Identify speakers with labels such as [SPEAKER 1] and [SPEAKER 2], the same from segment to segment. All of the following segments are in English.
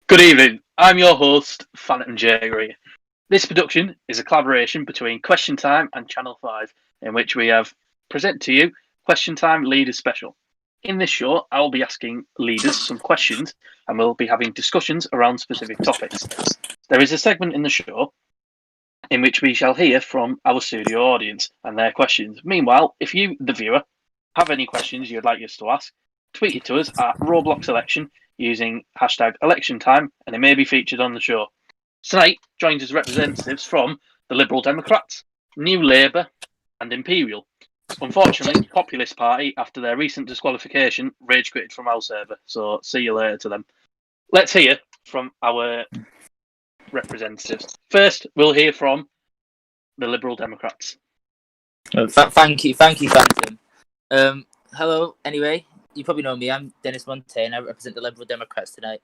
[SPEAKER 1] Good evening. I'm your host, Phantom Jaggery. This production is a collaboration between Question Time and Channel 5, in which we have present to you Question Time Leaders Special. In this show, I will be asking leaders some questions and we'll be having discussions around specific topics. There is a segment in the show in which we shall hear from our studio audience and their questions. Meanwhile, if you, the viewer, have any questions you'd like us to ask, tweet it to us at Roblox Election using hashtag election time, and it may be featured on the show. Tonight joins us representatives from the Liberal Democrats, New Labour, and Imperial. Unfortunately, Populist Party, after their recent disqualification, rage quitted from our server, so see you later to them. Let's hear from our representatives. First, we'll hear from the Liberal Democrats.
[SPEAKER 2] Thank you, Phantom. Hello, anyway, you probably know me. I'm Dennis Montaigne. I represent the Liberal Democrats tonight.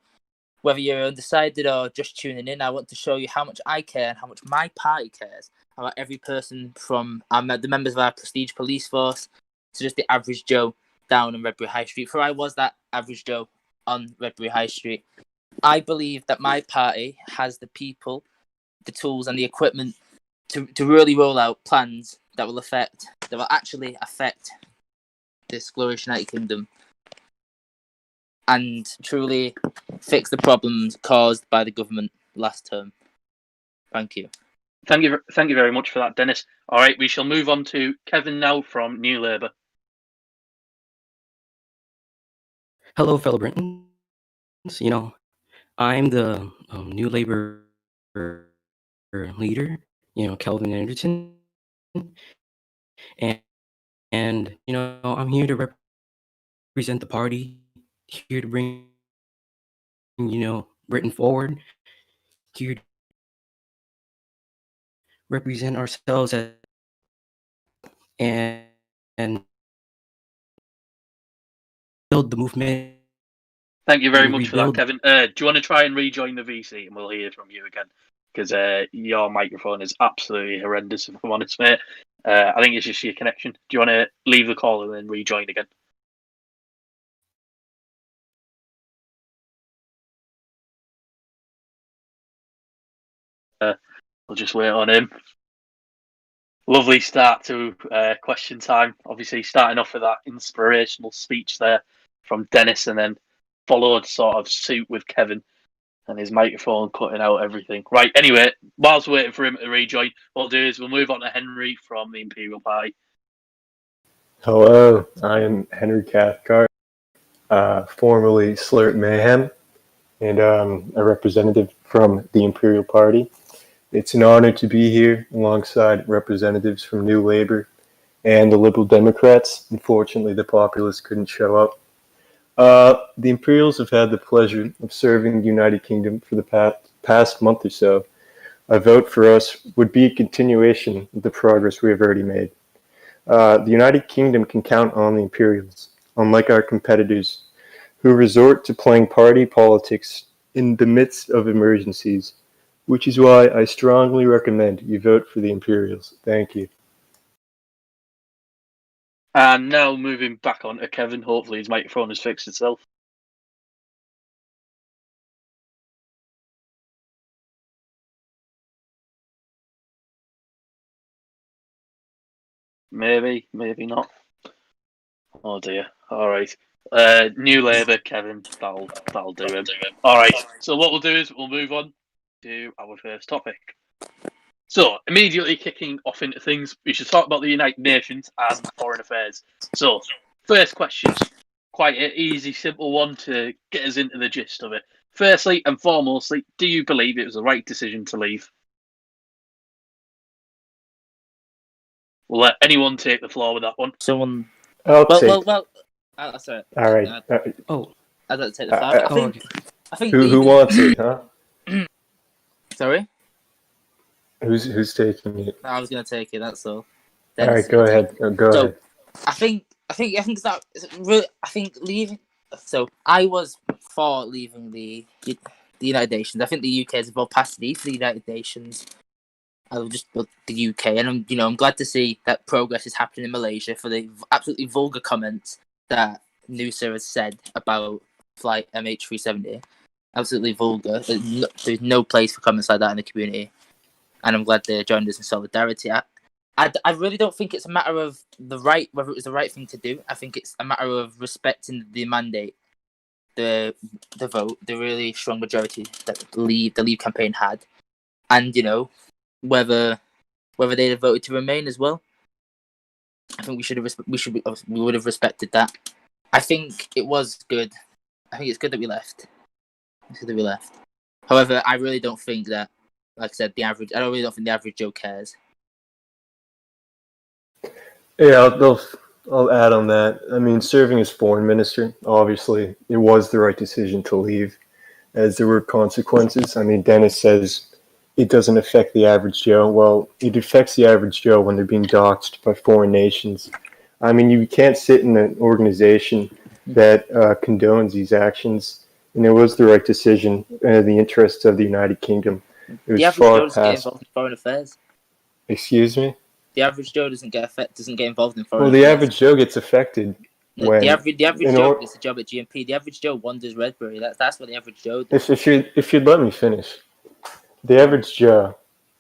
[SPEAKER 2] Whether you're undecided or just tuning in, I want to show you how much I care and how much my party cares about every person from the members of our prestige police force to just the average Joe down on Redbury High Street. For I was that average Joe on Redbury High Street. I believe that my party has the people, the tools and the equipment to really roll out plans that will actually affect this glorious United Kingdom and truly fix the problems caused by the government last term. Thank you.
[SPEAKER 1] Thank you very much for that, Dennis. All right, we shall move on to Kevin now from New Labour.
[SPEAKER 3] Hello, fellow Britons. I'm the New Labour leader, Kelvin Anderson. And I'm here to represent the party, here to bring, Britain forward, here to represent ourselves and build the movement.
[SPEAKER 1] Thank you very much for that, Kevin. Do you want to try and rejoin the VC and we'll hear from you again? Because your microphone is absolutely horrendous, if I'm honest, mate. I think it's just your connection. Do you want to leave the call and then rejoin again? We'll just wait on him. Lovely start to question time. Obviously, starting off with that inspirational speech there from Dennis and then followed sort of suit with Kevin and his microphone cutting out everything. Right, anyway, whilst we're waiting for him to rejoin, what we'll do is we'll move on to Henry from the Imperial Party.
[SPEAKER 4] Hello, I am Henry Cathcart, formerly Slurt Mayhem, and a representative from the Imperial Party. It's an honor to be here alongside representatives from New Labour and the Liberal Democrats. Unfortunately, the Populists couldn't show up. The Imperials have had the pleasure of serving the United Kingdom for the past month or so. A vote for us would be a continuation of the progress we have already made. The United Kingdom can count on the Imperials, unlike our competitors, who resort to playing party politics in the midst of emergencies, which is why I strongly recommend you vote for the Imperials. Thank you.
[SPEAKER 1] And now moving back on to Kevin. Hopefully his microphone has fixed itself. Maybe, maybe not. Oh dear. All right. New Labour, Kevin. That'll do him. All right. So what we'll do is we'll move on to our first topic. So, immediately kicking off into things, we should talk about the United Nations and foreign affairs. So, first question, quite an easy, simple one to get us into the gist of it. Firstly and foremostly, do you believe it was the right decision to leave? We'll let anyone take the floor with that one.
[SPEAKER 2] Someone.
[SPEAKER 4] Well,
[SPEAKER 2] sorry.
[SPEAKER 4] All right.
[SPEAKER 2] I'd like to take the floor. I think.
[SPEAKER 4] Who wants it, huh?
[SPEAKER 2] Sorry.
[SPEAKER 4] Who's taking it?
[SPEAKER 2] I was going to take it. That's all.
[SPEAKER 4] All right, go ahead. Go ahead.
[SPEAKER 2] I think that really. I think leaving. So I was for leaving the United Nations. I think the UK has evolved past the need for the United Nations. I will just build the UK, and I'm glad to see that progress is happening in Malaysia for the absolutely vulgar comments that Noosa has said about flight MH370. absolutely vulgar. There's no place for comments like that in the community, and I'm glad they joined us in solidarity. I really don't think it's a matter of whether it was the right thing to do. I think it's a matter of respecting the mandate, the vote, the really strong majority that the Leave campaign had, and whether they'd have voted to remain as well. I think we would have respected that. I think it was good. I think it's good that we left. However, I really don't think that, like I said, I really don't think the average Joe cares.
[SPEAKER 4] Yeah, I'll add on that. I mean, serving as foreign minister, obviously, it was the right decision to leave, as there were consequences. I mean, Dennis says it doesn't affect the average Joe. Well, it affects the average Joe when they're being doxxed by foreign nations. I mean, you can't sit in an organization that condones these actions, and it was the right decision in the interests of the United Kingdom. It was
[SPEAKER 2] the average
[SPEAKER 4] far
[SPEAKER 2] Joe doesn't get
[SPEAKER 4] past.
[SPEAKER 2] involved in foreign affairs.
[SPEAKER 4] Excuse me?
[SPEAKER 2] The average Joe doesn't get involved in foreign
[SPEAKER 4] Well,
[SPEAKER 2] affairs.
[SPEAKER 4] the average Joe gets affected.
[SPEAKER 2] The average Joe gets a job at GMP. The average Joe wanders Redbury. That's what the average Joe does.
[SPEAKER 4] If you'd let me finish, the average Joe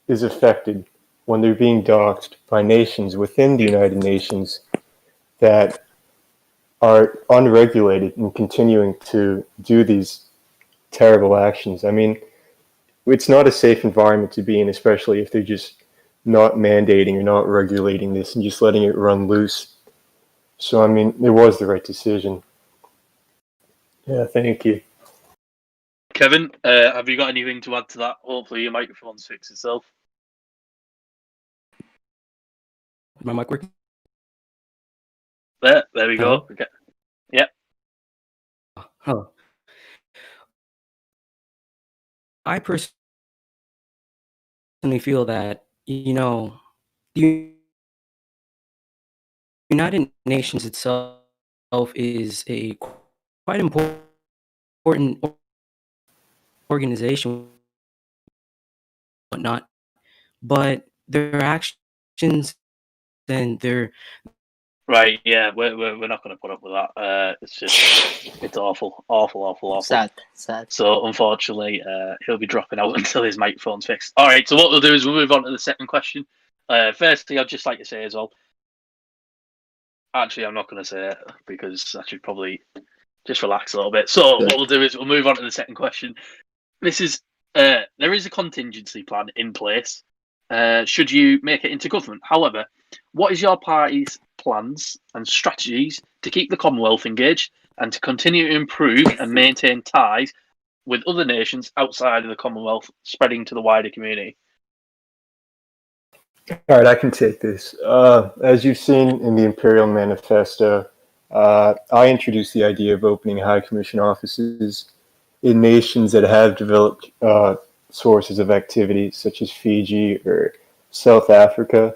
[SPEAKER 4] is affected when they're being doxxed by nations within the United Nations that are unregulated and continuing to do these terrible actions. I mean, it's not a safe environment to be in, especially if they're just not mandating or not regulating this and just letting it run loose. So, I mean, it was the right decision. Yeah, thank you.
[SPEAKER 1] Kevin, have you got anything to add to that? Hopefully your microphone's fixed itself.
[SPEAKER 3] My mic working?
[SPEAKER 1] There we
[SPEAKER 3] Hello?
[SPEAKER 1] go. Okay. Yep.
[SPEAKER 3] Hello. I personally feel that, the United Nations itself is a quite important organization, whatnot, but their actions and their
[SPEAKER 1] Right, yeah, we're not going to put up with that. It's awful.
[SPEAKER 2] Sad.
[SPEAKER 1] So unfortunately, he'll be dropping out until his microphone's fixed. All right, so what we'll do is we'll move on to the second question. Firstly, I'd just like to say as well. Actually, I'm not going to say it because I should probably just relax a little bit. So what we'll do is we'll move on to the second question. This is there is a contingency plan in place should you make it into government. However, what is your party's plans and strategies to keep the Commonwealth engaged and to continue to improve and maintain ties with other nations outside of the Commonwealth, spreading to the wider community?
[SPEAKER 4] All right, I can take this. As you've seen in the Imperial Manifesto, I introduced the idea of opening High Commission offices in nations that have developed sources of activity, such as Fiji or South Africa.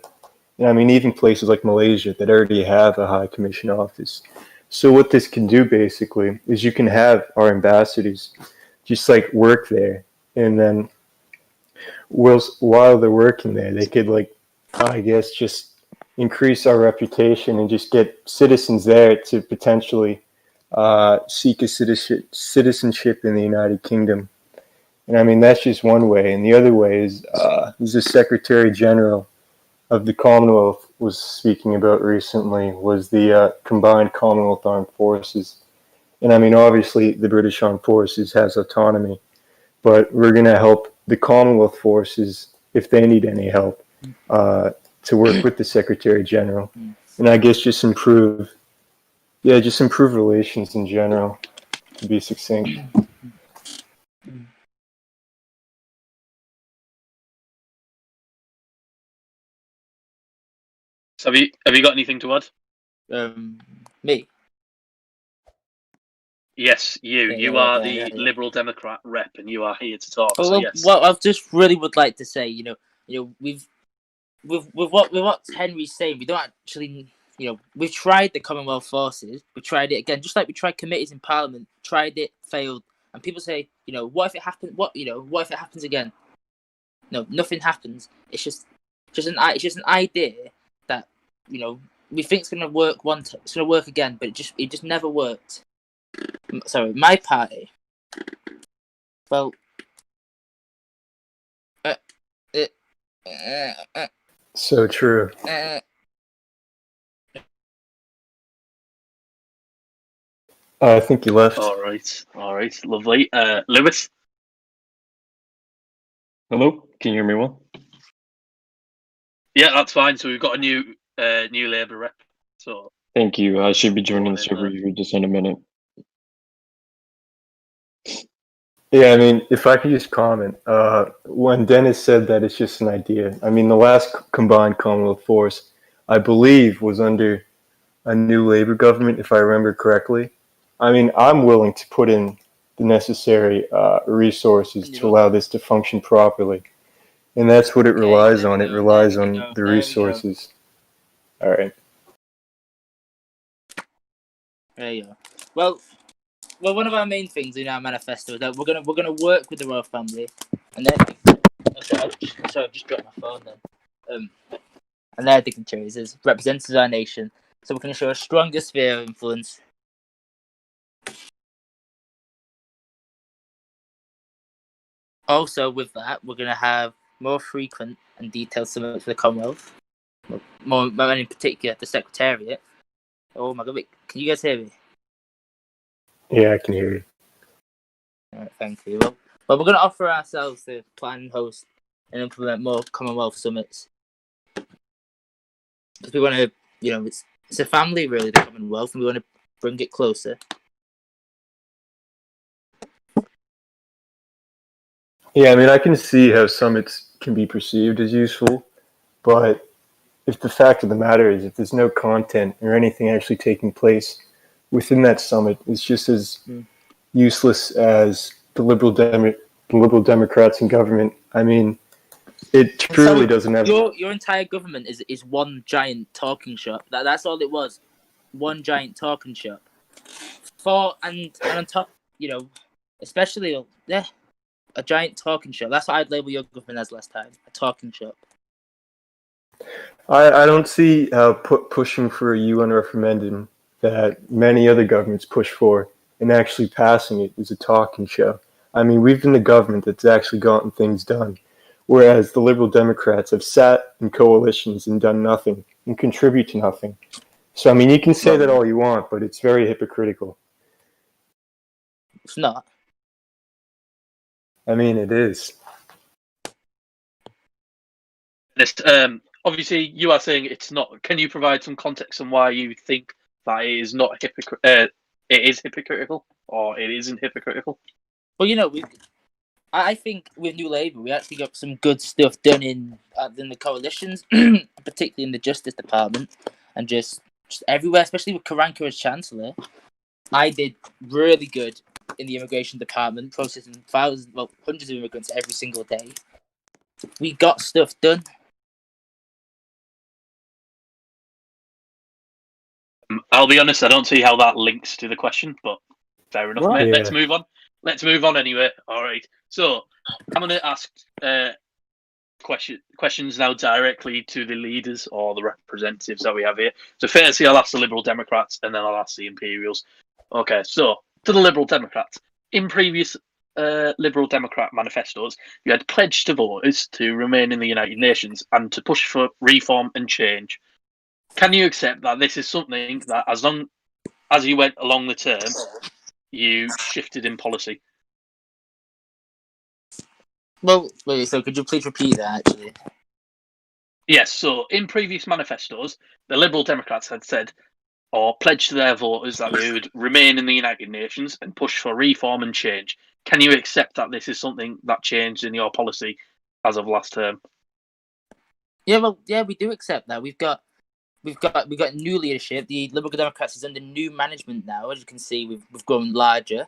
[SPEAKER 4] And I mean, even places like Malaysia that already have a High Commission office. So what this can do basically is you can have our ambassadors just like work there, and then while they're working there, they could I guess just increase our reputation and just get citizens there to potentially seek a citizenship in the United Kingdom. And I mean, that's just one way. And the other way is the Secretary General of the Commonwealth was speaking about recently was the combined Commonwealth Armed Forces. And I mean, obviously, the British Armed Forces has autonomy, but we're going to help the Commonwealth forces if they need any help to work with the Secretary General. And I guess just improve relations in general, to be succinct.
[SPEAKER 1] So have you got anything to add?
[SPEAKER 2] Me.
[SPEAKER 1] Yes, you.
[SPEAKER 2] Yeah,
[SPEAKER 1] You are the Liberal Democrat rep, and you are here to talk.
[SPEAKER 2] Well,
[SPEAKER 1] yes.
[SPEAKER 2] I just really would like to say, we've with what Henry's saying, we don't actually, we've tried the Commonwealth forces, we tried it again, just like we tried committees in Parliament, tried it, failed, and people say, what if it happens? What if it happens again? No, nothing happens. It's just an idea that we think it's gonna work it's gonna work again, but it just never worked. Sorry, my party Well, uh,
[SPEAKER 4] So true. I think you left.
[SPEAKER 1] All right, lovely. Lewis.
[SPEAKER 5] Hello, can you hear me well?
[SPEAKER 1] Yeah, that's fine. So we've got a new Labour rep. So
[SPEAKER 5] Thank you. I should be joining the
[SPEAKER 1] Go on in
[SPEAKER 5] server
[SPEAKER 1] there.
[SPEAKER 5] here just in a minute.
[SPEAKER 4] Yeah, I mean, if I could just comment, when Dennis said that it's just an idea, I mean, the last combined Commonwealth force, I believe, was under a new Labour government, if I remember correctly. I mean, I'm willing to put in the necessary resources to allow this to function properly. And that's what it relies on. It relies on the resources. All right.
[SPEAKER 2] There you go. Well, one of our main things in our manifesto is that we're gonna work with the royal family, and then sorry, I've just dropped my phone then. And their dignitaries as representatives of our nation, so we can ensure a stronger sphere of influence. Also, with that, we're gonna have more frequent and detailed summits for the Commonwealth. More, and in particular, the Secretariat. Oh my God! Wait, can you guys hear me?
[SPEAKER 4] Yeah, I can hear you.
[SPEAKER 2] All right, thank you. Well, we're going to offer ourselves to plan, host, and implement more Commonwealth summits. Because we want to, it's a family, really, the Commonwealth, and we want to bring it closer.
[SPEAKER 4] Yeah, I mean, I can see how summits can be perceived as useful, but if the fact of the matter is, if there's no content or anything actually taking place within that summit, it's just as useless as the Liberal Democrats in government. I mean, it truly doesn't have.
[SPEAKER 2] Your entire government is one giant talking shop. That's all it was, one giant talking shop. And on top, especially a giant talking shop. That's what I'd label your government as last time, a talking shop.
[SPEAKER 4] I don't see how pushing for a UN referendum that many other governments push for and actually passing it is a talking show. I mean, we've been the government that's actually gotten things done, whereas the Liberal Democrats have sat in coalitions and done nothing and contribute to nothing. So, I mean, you can say that all you want, but it's very hypocritical.
[SPEAKER 2] It's not.
[SPEAKER 4] I mean, it is.
[SPEAKER 1] Obviously, you are saying it's not. Can you provide some context on why you think that it is not it is hypocritical, or it isn't hypocritical?
[SPEAKER 2] Well, I think with New Labour, we actually got some good stuff done in the coalitions, particularly in the Justice Department, and just everywhere, especially with Karanka as Chancellor. I did really good in the Immigration Department, processing hundreds of immigrants every single day. We got stuff done.
[SPEAKER 1] I'll be honest, I don't see how that links to the question, but fair enough, mate.
[SPEAKER 4] Yeah.
[SPEAKER 1] Let's move on. Let's move on anyway. All right. So I'm going to ask questions now directly to the leaders or the representatives that we have here. So firstly, I'll ask the Liberal Democrats, and then I'll ask the Imperials. Okay. So to the Liberal Democrats, in previous Liberal Democrat manifestos, you had pledged to voters to remain in the United Nations and to push for reform and change. Can you accept that this is something that, as long as you went along the term, you shifted in policy?
[SPEAKER 2] Well, wait, so could you please repeat that, actually?
[SPEAKER 1] Yes, so in previous manifestos, the Liberal Democrats had said or pledged to their voters that they would remain in the United Nations and push for reform and change. Can you accept that this is something that changed in your policy as of last term?
[SPEAKER 2] Yeah, we do accept that. We've got new leadership. The Liberal Democrats is under new management now. As you can see, we've grown larger.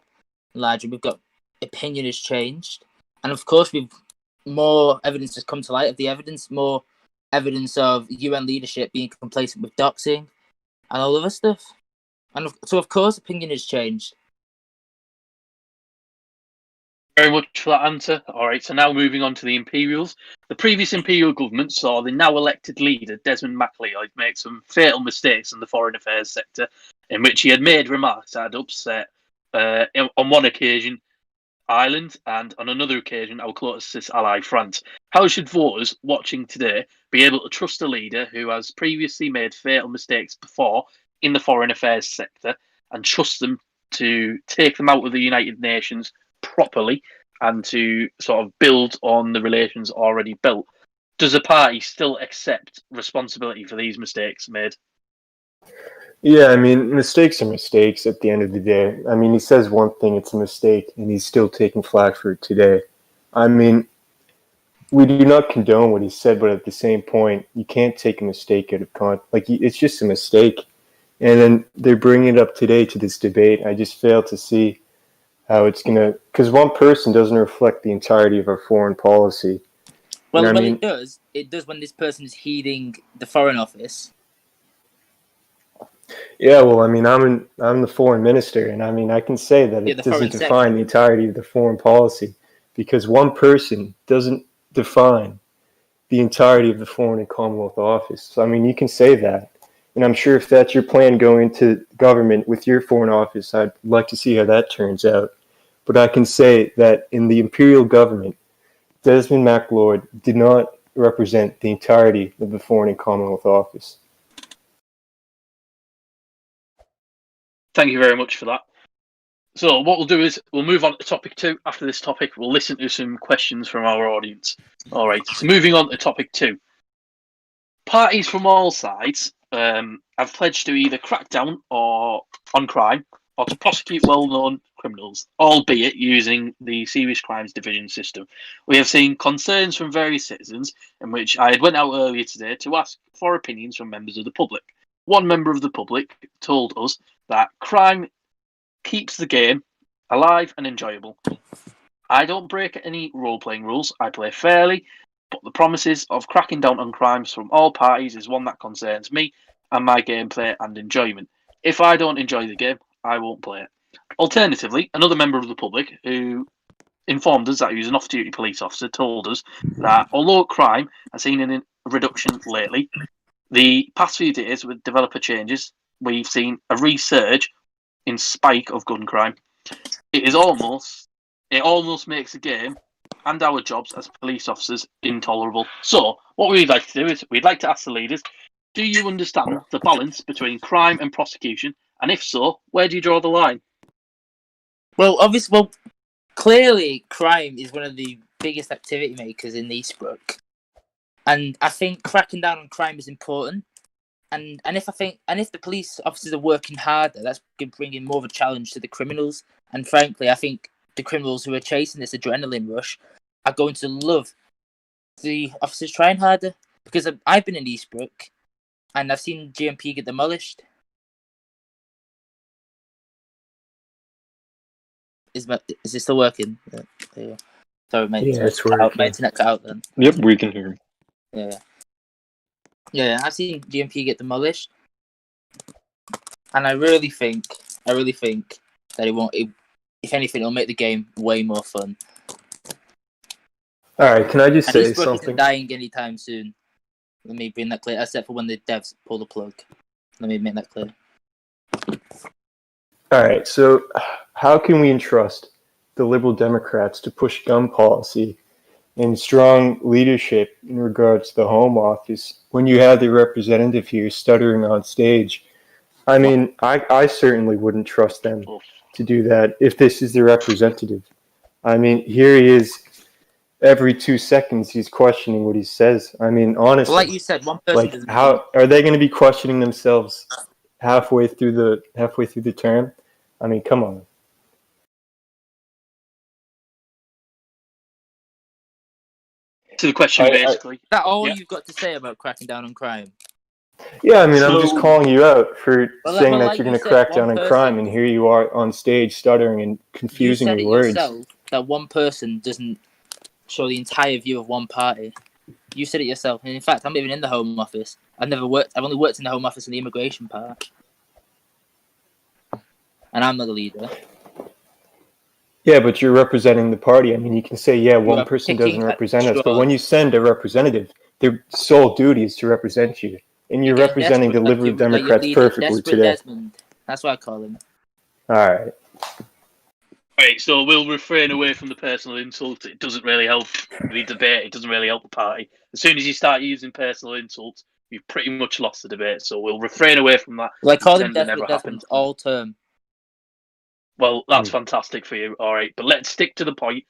[SPEAKER 2] We've got opinion has changed, and of course, more evidence has come to light of the evidence. More evidence of UN leadership being complacent with doxing and all other stuff. And so, of course, opinion has changed.
[SPEAKER 1] Very much for that answer. All right, so now moving on to the Imperials. The previous Imperial government saw the now elected leader, Desmond MacLeod, make some fatal mistakes in the foreign affairs sector, in which he had made remarks that had upset, on one occasion, Ireland, and on another occasion, our closest ally, France. How should voters watching today be able to trust a leader who has previously made fatal mistakes before in the foreign affairs sector and trust them to take them out of the United Nations properly and to sort of build on the relations already built? Does a party still accept responsibility for these mistakes made?
[SPEAKER 4] Yeah, I mean, mistakes are mistakes at the end of the day. I mean, he says one thing, it's a mistake, and he's still taking flack for it today. I mean, we do not condone what he said, but at the same point, you can't take a mistake out of context. Like, it's just a mistake. And then they're bringing it up today to this debate. I just fail to see how it's going to, because one person doesn't reflect the entirety of our foreign policy.
[SPEAKER 2] Well,
[SPEAKER 4] You know what I
[SPEAKER 2] well,
[SPEAKER 4] mean?
[SPEAKER 2] it does. It does when this person is heeding the Foreign Office.
[SPEAKER 4] Yeah, well, I mean, I'm the foreign minister, and I mean, I can say that
[SPEAKER 2] Yeah,
[SPEAKER 4] it
[SPEAKER 2] the foreign
[SPEAKER 4] doesn't define the
[SPEAKER 2] secretary.
[SPEAKER 4] entirety of the foreign policy, because one person doesn't define the entirety of the Foreign and Commonwealth Office. So, I mean, you can say that, and I'm sure if that's your plan going into government with your foreign office, I'd like to see how that turns out. But I can say that in the imperial government, Desmond MacLeod did not represent the entirety of the Foreign and Commonwealth Office.
[SPEAKER 1] Thank you very much for that. So what we'll do is we'll move on to topic 2. After this topic, we'll listen to some questions from our audience. All right, so moving on to topic 2. Parties from all sides have pledged to either crack down on crime or to prosecute well-known criminals, albeit using the Serious Crimes Division system. We have seen concerns from various citizens, in which I had went out earlier today to ask for opinions from members of the public. One member of the public told us that crime keeps the game alive and enjoyable. I don't break any role-playing rules. I play fairly, but the promises of cracking down on crimes from all parties is one that concerns me and my gameplay and enjoyment. If I don't enjoy the game, I won't play it. Alternatively, another member of the public who informed us that he was an off-duty police officer told us that although crime has seen a reduction lately, the past few days with developer changes, we've seen a resurge in spike of gun crime. It almost makes the game and our jobs as police officers intolerable. So, what we'd like to do is we'd like to ask the leaders, do you understand the balance between crime and prosecution? And if so, where do you draw the line?
[SPEAKER 2] Well, clearly crime is one of the biggest activity makers in Eastbrook. And I think cracking down on crime is important. And if the police officers are working harder, that's bringing more of a challenge to the criminals. And frankly, I think the criminals who are chasing this adrenaline rush are going to love the officers trying harder. Because I've been in Eastbrook, and I've seen GMP get demolished. Is it still working? Yeah. Sorry, mate.
[SPEAKER 4] Yeah, it's working.
[SPEAKER 2] My internet cut out then.
[SPEAKER 5] Yep, we can hear him.
[SPEAKER 2] Yeah. Yeah, I've seen GMP get demolished, and I really think that it won't. If anything, it'll make the game way more fun.
[SPEAKER 4] All right, can I just
[SPEAKER 2] And
[SPEAKER 4] say
[SPEAKER 2] Eastbrook
[SPEAKER 4] something?
[SPEAKER 2] isn't dying anytime soon. Let me bring that clear. Except for when the devs pull the plug. Let me make that clear.
[SPEAKER 4] All right, so how can we entrust the Liberal Democrats to push gun policy and strong leadership in regards to the Home Office when you have the representative here stuttering on stage? I mean, I certainly wouldn't trust them to do that if this is the representative. I mean, here he is. Every 2 seconds, he's questioning what he says. I mean, honestly,
[SPEAKER 2] Well, like you said, one person
[SPEAKER 4] like
[SPEAKER 2] doesn't.
[SPEAKER 4] how are they going to be questioning themselves halfway through the term? I mean, come on.
[SPEAKER 1] To the question, basically.
[SPEAKER 2] Is that all
[SPEAKER 1] Yeah.
[SPEAKER 2] you've got to say about cracking down on crime?
[SPEAKER 4] Yeah, I mean, I'm just calling you out for saying that
[SPEAKER 2] like
[SPEAKER 4] you're
[SPEAKER 2] you
[SPEAKER 4] going to
[SPEAKER 2] said,
[SPEAKER 4] crack
[SPEAKER 2] one
[SPEAKER 4] down on
[SPEAKER 2] person-
[SPEAKER 4] crime, and here you are on stage stuttering and
[SPEAKER 2] You
[SPEAKER 4] confusing
[SPEAKER 2] said
[SPEAKER 4] your
[SPEAKER 2] it
[SPEAKER 4] words.
[SPEAKER 2] yourself that one person doesn't show the entire view of one party. You said it yourself. And in fact, I'm even in the Home Office. I've only worked in the Home Office in the immigration part. And I'm not the leader.
[SPEAKER 4] Yeah, but you're representing the party. I mean, you can say, yeah, one
[SPEAKER 2] are
[SPEAKER 4] person
[SPEAKER 2] picking
[SPEAKER 4] doesn't
[SPEAKER 2] at
[SPEAKER 4] represent us, but
[SPEAKER 2] straws.
[SPEAKER 4] when you send a representative, their sole duty is to represent you. And you're
[SPEAKER 2] Again,
[SPEAKER 4] representing the
[SPEAKER 2] desperate,
[SPEAKER 4] Liberal
[SPEAKER 2] like your
[SPEAKER 4] Democrats
[SPEAKER 2] leader,
[SPEAKER 4] perfectly
[SPEAKER 2] Desperate
[SPEAKER 4] today.
[SPEAKER 2] Desmond. That's what I call him.
[SPEAKER 4] All right.
[SPEAKER 1] Right, so we'll refrain away from the personal insults. It doesn't really help the debate. It doesn't really help the party. As soon as you start using personal insults, you've pretty much lost the debate. So we'll refrain away from that.
[SPEAKER 2] Well, I called him
[SPEAKER 1] Pretend it
[SPEAKER 2] Desperate
[SPEAKER 1] never
[SPEAKER 2] Desmond
[SPEAKER 1] happened.
[SPEAKER 2] all term.
[SPEAKER 1] Well, that's fantastic for you. All right, but let's stick to the point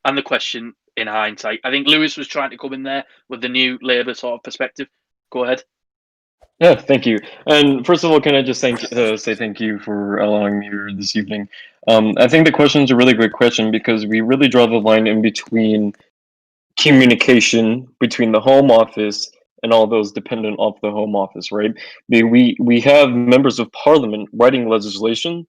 [SPEAKER 1] and the question in hindsight. I think Lewis was trying to come in there with the new Labour sort of perspective. Go ahead.
[SPEAKER 5] Yeah, thank you. And first of all, can I just say thank you for allowing me here this evening? I think the question is a really great question because we really draw the line in between communication between the Home Office and all those dependent off the Home Office, right? We have members of Parliament writing legislation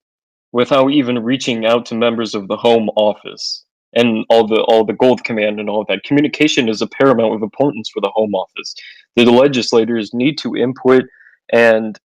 [SPEAKER 5] without even reaching out to members of the Home Office and all the Gold Command and all that. Communication is of paramount of importance for the Home Office. The legislators need to input and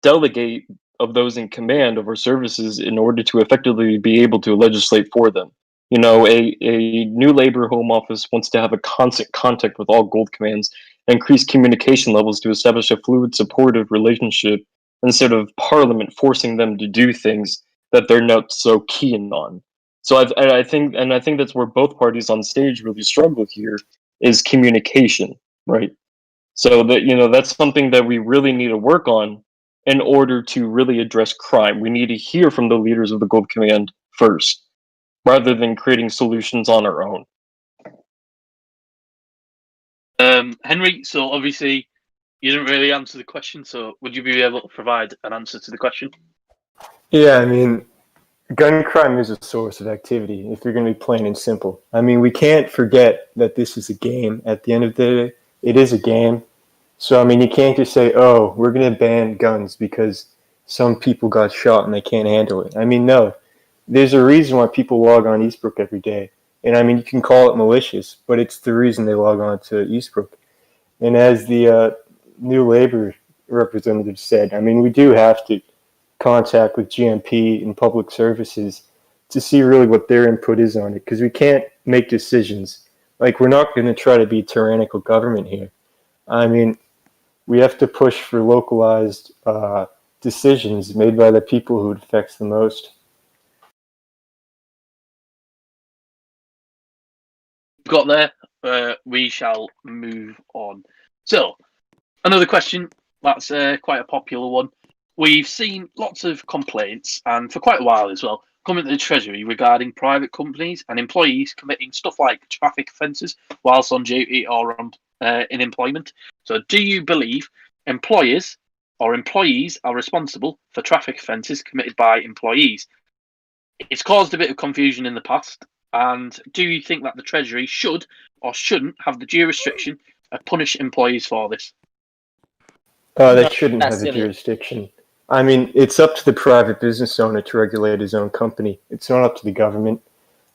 [SPEAKER 5] delegate of those in command of our services in order to effectively be able to legislate for them. You know, a new Labor Home Office wants to have a constant contact with all Gold Commands and increase communication levels to establish a fluid, supportive relationship instead of Parliament forcing them to do things that they're not so keen on. So I think that's where both parties on stage really struggle here is communication, right? So that that's something that we really need to work on in order to really address crime. We need to hear from the leaders of the Gold Command first, rather than creating solutions on our own.
[SPEAKER 1] Henry, so obviously you didn't really answer the question, so would you be able to provide an answer to the question?
[SPEAKER 4] Yeah, I mean, gun crime is a source of activity if you're going to be plain and simple. I mean, we can't forget that this is a game. At the end of the day, it is a game. So, I mean, you can't just say, oh, we're going to ban guns because some people got shot and they can't handle it. I mean, no. There's a reason why people log on Eastbrook every day. And, I mean, you can call it malicious, but it's the reason they log on to Eastbrook. And as the new Labour representative said, I mean, we do have to contact with GMP and public services to see really what their input is on it, because we can't make decisions. Like, we're not going to try to be tyrannical government here. I mean, we have to push for localized decisions made by the people who it affects the most.
[SPEAKER 1] Got there. We shall move on. So, another question that's quite a popular one. We've seen lots of complaints, and for quite a while as well, coming to the Treasury regarding private companies and employees committing stuff like traffic offences whilst on duty or on in employment. So, do you believe employers or employees are responsible for traffic offences committed by employees? It's caused a bit of confusion in the past. And do you think that the Treasury should or shouldn't have the jurisdiction to punish employees for this?
[SPEAKER 4] They
[SPEAKER 2] No,
[SPEAKER 4] shouldn't
[SPEAKER 2] that's
[SPEAKER 4] have the
[SPEAKER 2] silly.
[SPEAKER 4] jurisdiction. I mean, it's up to the private business owner to regulate his own company. It's not up to the government.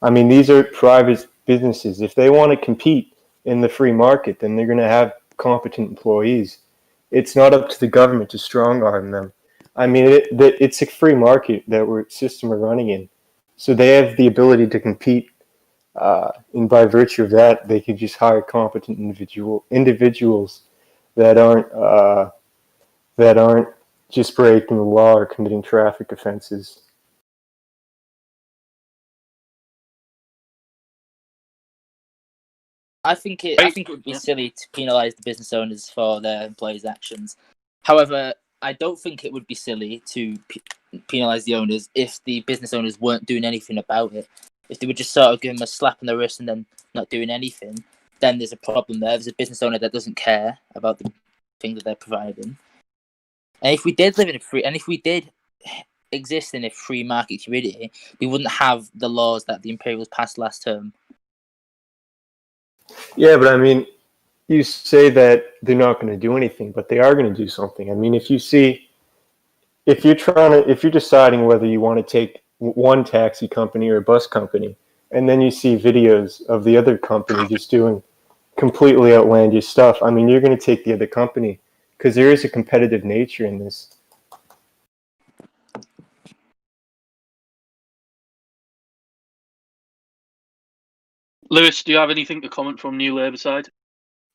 [SPEAKER 4] I mean, these are private businesses. If they want to compete in the free market, then they're going to have competent employees. It's not up to the government to strong arm them. I mean, it's a free market that we're running in. So they have the ability to compete, and by virtue of that, they can just hire competent individuals that aren't just breaking the law or committing traffic offenses.
[SPEAKER 2] I think it would be silly to penalise the business owners for their employees' actions. However, I don't think it would be silly to penalise the owners if the business owners weren't doing anything about it. If they would just sort of give them a slap on the wrist and then not doing anything, then there's a problem there. There's a business owner that doesn't care about the thing that they're providing. And if we did live in if we did exist in a free market community, we wouldn't have the laws that the Imperials passed last term.
[SPEAKER 4] Yeah, but I mean, you say that they're not going to do anything, but they are going to do something. I mean, if you're deciding whether you want to take one taxi company or a bus company, and then you see videos of the other company just doing completely outlandish stuff, I mean, you're going to take the other company because there is a competitive nature in this.
[SPEAKER 1] Lewis, do you have anything to comment from New Labour side?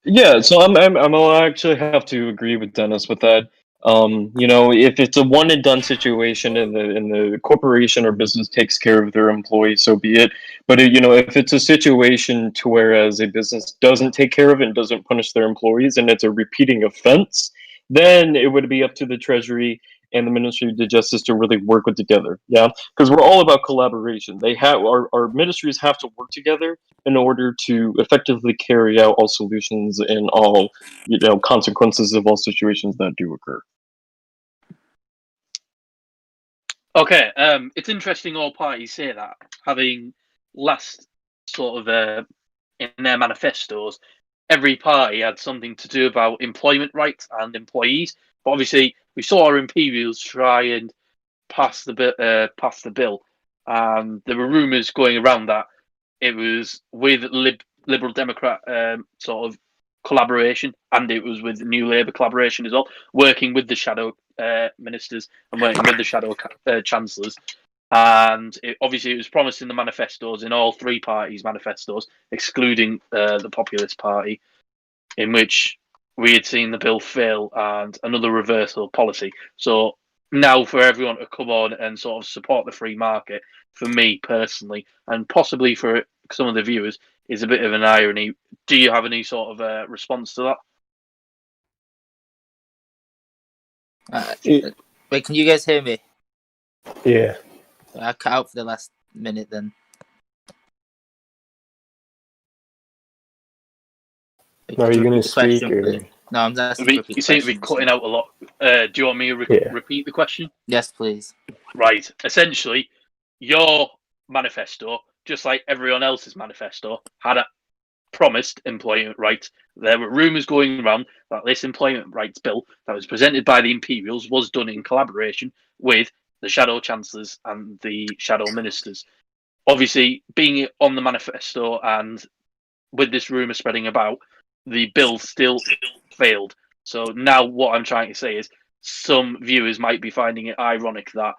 [SPEAKER 5] Yeah, so I'll actually have to agree with Dennis with that. If it's a one and done situation and the corporation or business takes care of their employees, so be it. But if it's a situation to whereas a business doesn't take care of it and doesn't punish their employees, and it's a repeating offense, then it would be up to the Treasury and the Ministry of Justice to really work with together. Yeah, because we're all about collaboration. Our ministries have to work together in order to effectively carry out all solutions and all consequences of all situations that do occur.
[SPEAKER 1] Okay, it's interesting all parties say that, having last sort of in their manifestos, every party had something to do about employment rights and employees. But obviously, we saw our Imperials try and pass the bill, and there were rumours going around that it was with Liberal Democrat sort of collaboration, and it was with New Labour collaboration as well, working with the shadow ministers and working with the shadow chancellors. And obviously, it was promised in the manifestos, in all three parties' manifestos, excluding the Populist Party, in which we had seen the bill fail and another reversal of policy. So now, for everyone to come on and sort of support the free market, for me personally, and possibly for some of the viewers, is a bit of an irony. Do you have any sort of response to that?
[SPEAKER 2] Wait, can you guys hear me?
[SPEAKER 4] Yeah.
[SPEAKER 2] I cut out for the last minute then.
[SPEAKER 4] Are you going to speak? Or...
[SPEAKER 2] No, I'm asking.
[SPEAKER 1] You seem to be cutting out a lot. Do you want me to repeat the question?
[SPEAKER 2] Yes, please.
[SPEAKER 1] Right. Essentially, your manifesto, just like everyone else's manifesto, had a promised employment rights. There were rumours going around that this employment rights bill that was presented by the Imperials was done in collaboration with the shadow chancellors and the shadow ministers. Obviously, being on the manifesto and with this rumour spreading about, the bill still failed. So now what I'm trying to say is some viewers might be finding it ironic that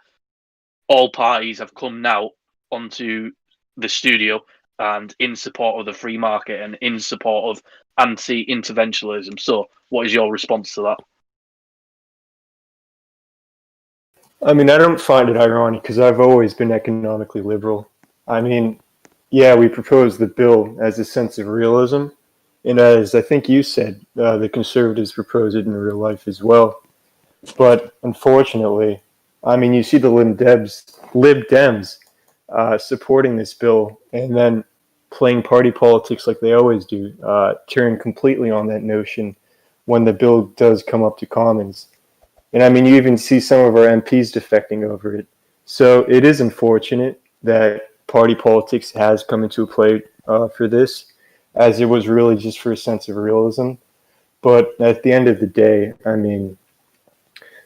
[SPEAKER 1] all parties have come now onto the studio and in support of the free market and in support of anti-interventionism. So what is your response to that?
[SPEAKER 4] I mean, I don't find it ironic because I've always been economically liberal. I mean, yeah, we proposed the bill as a sense of realism. And as I think you said, the Conservatives propose it in real life as well. But unfortunately, I mean, you see the Lib Dems supporting this bill and then playing party politics like they always do, turn completely on that notion when the bill does come up to Commons. And I mean, you even see some of our MPs defecting over it. So it is unfortunate that party politics has come into play for this, as it was really just for a sense of realism. But at the end of the day, I mean,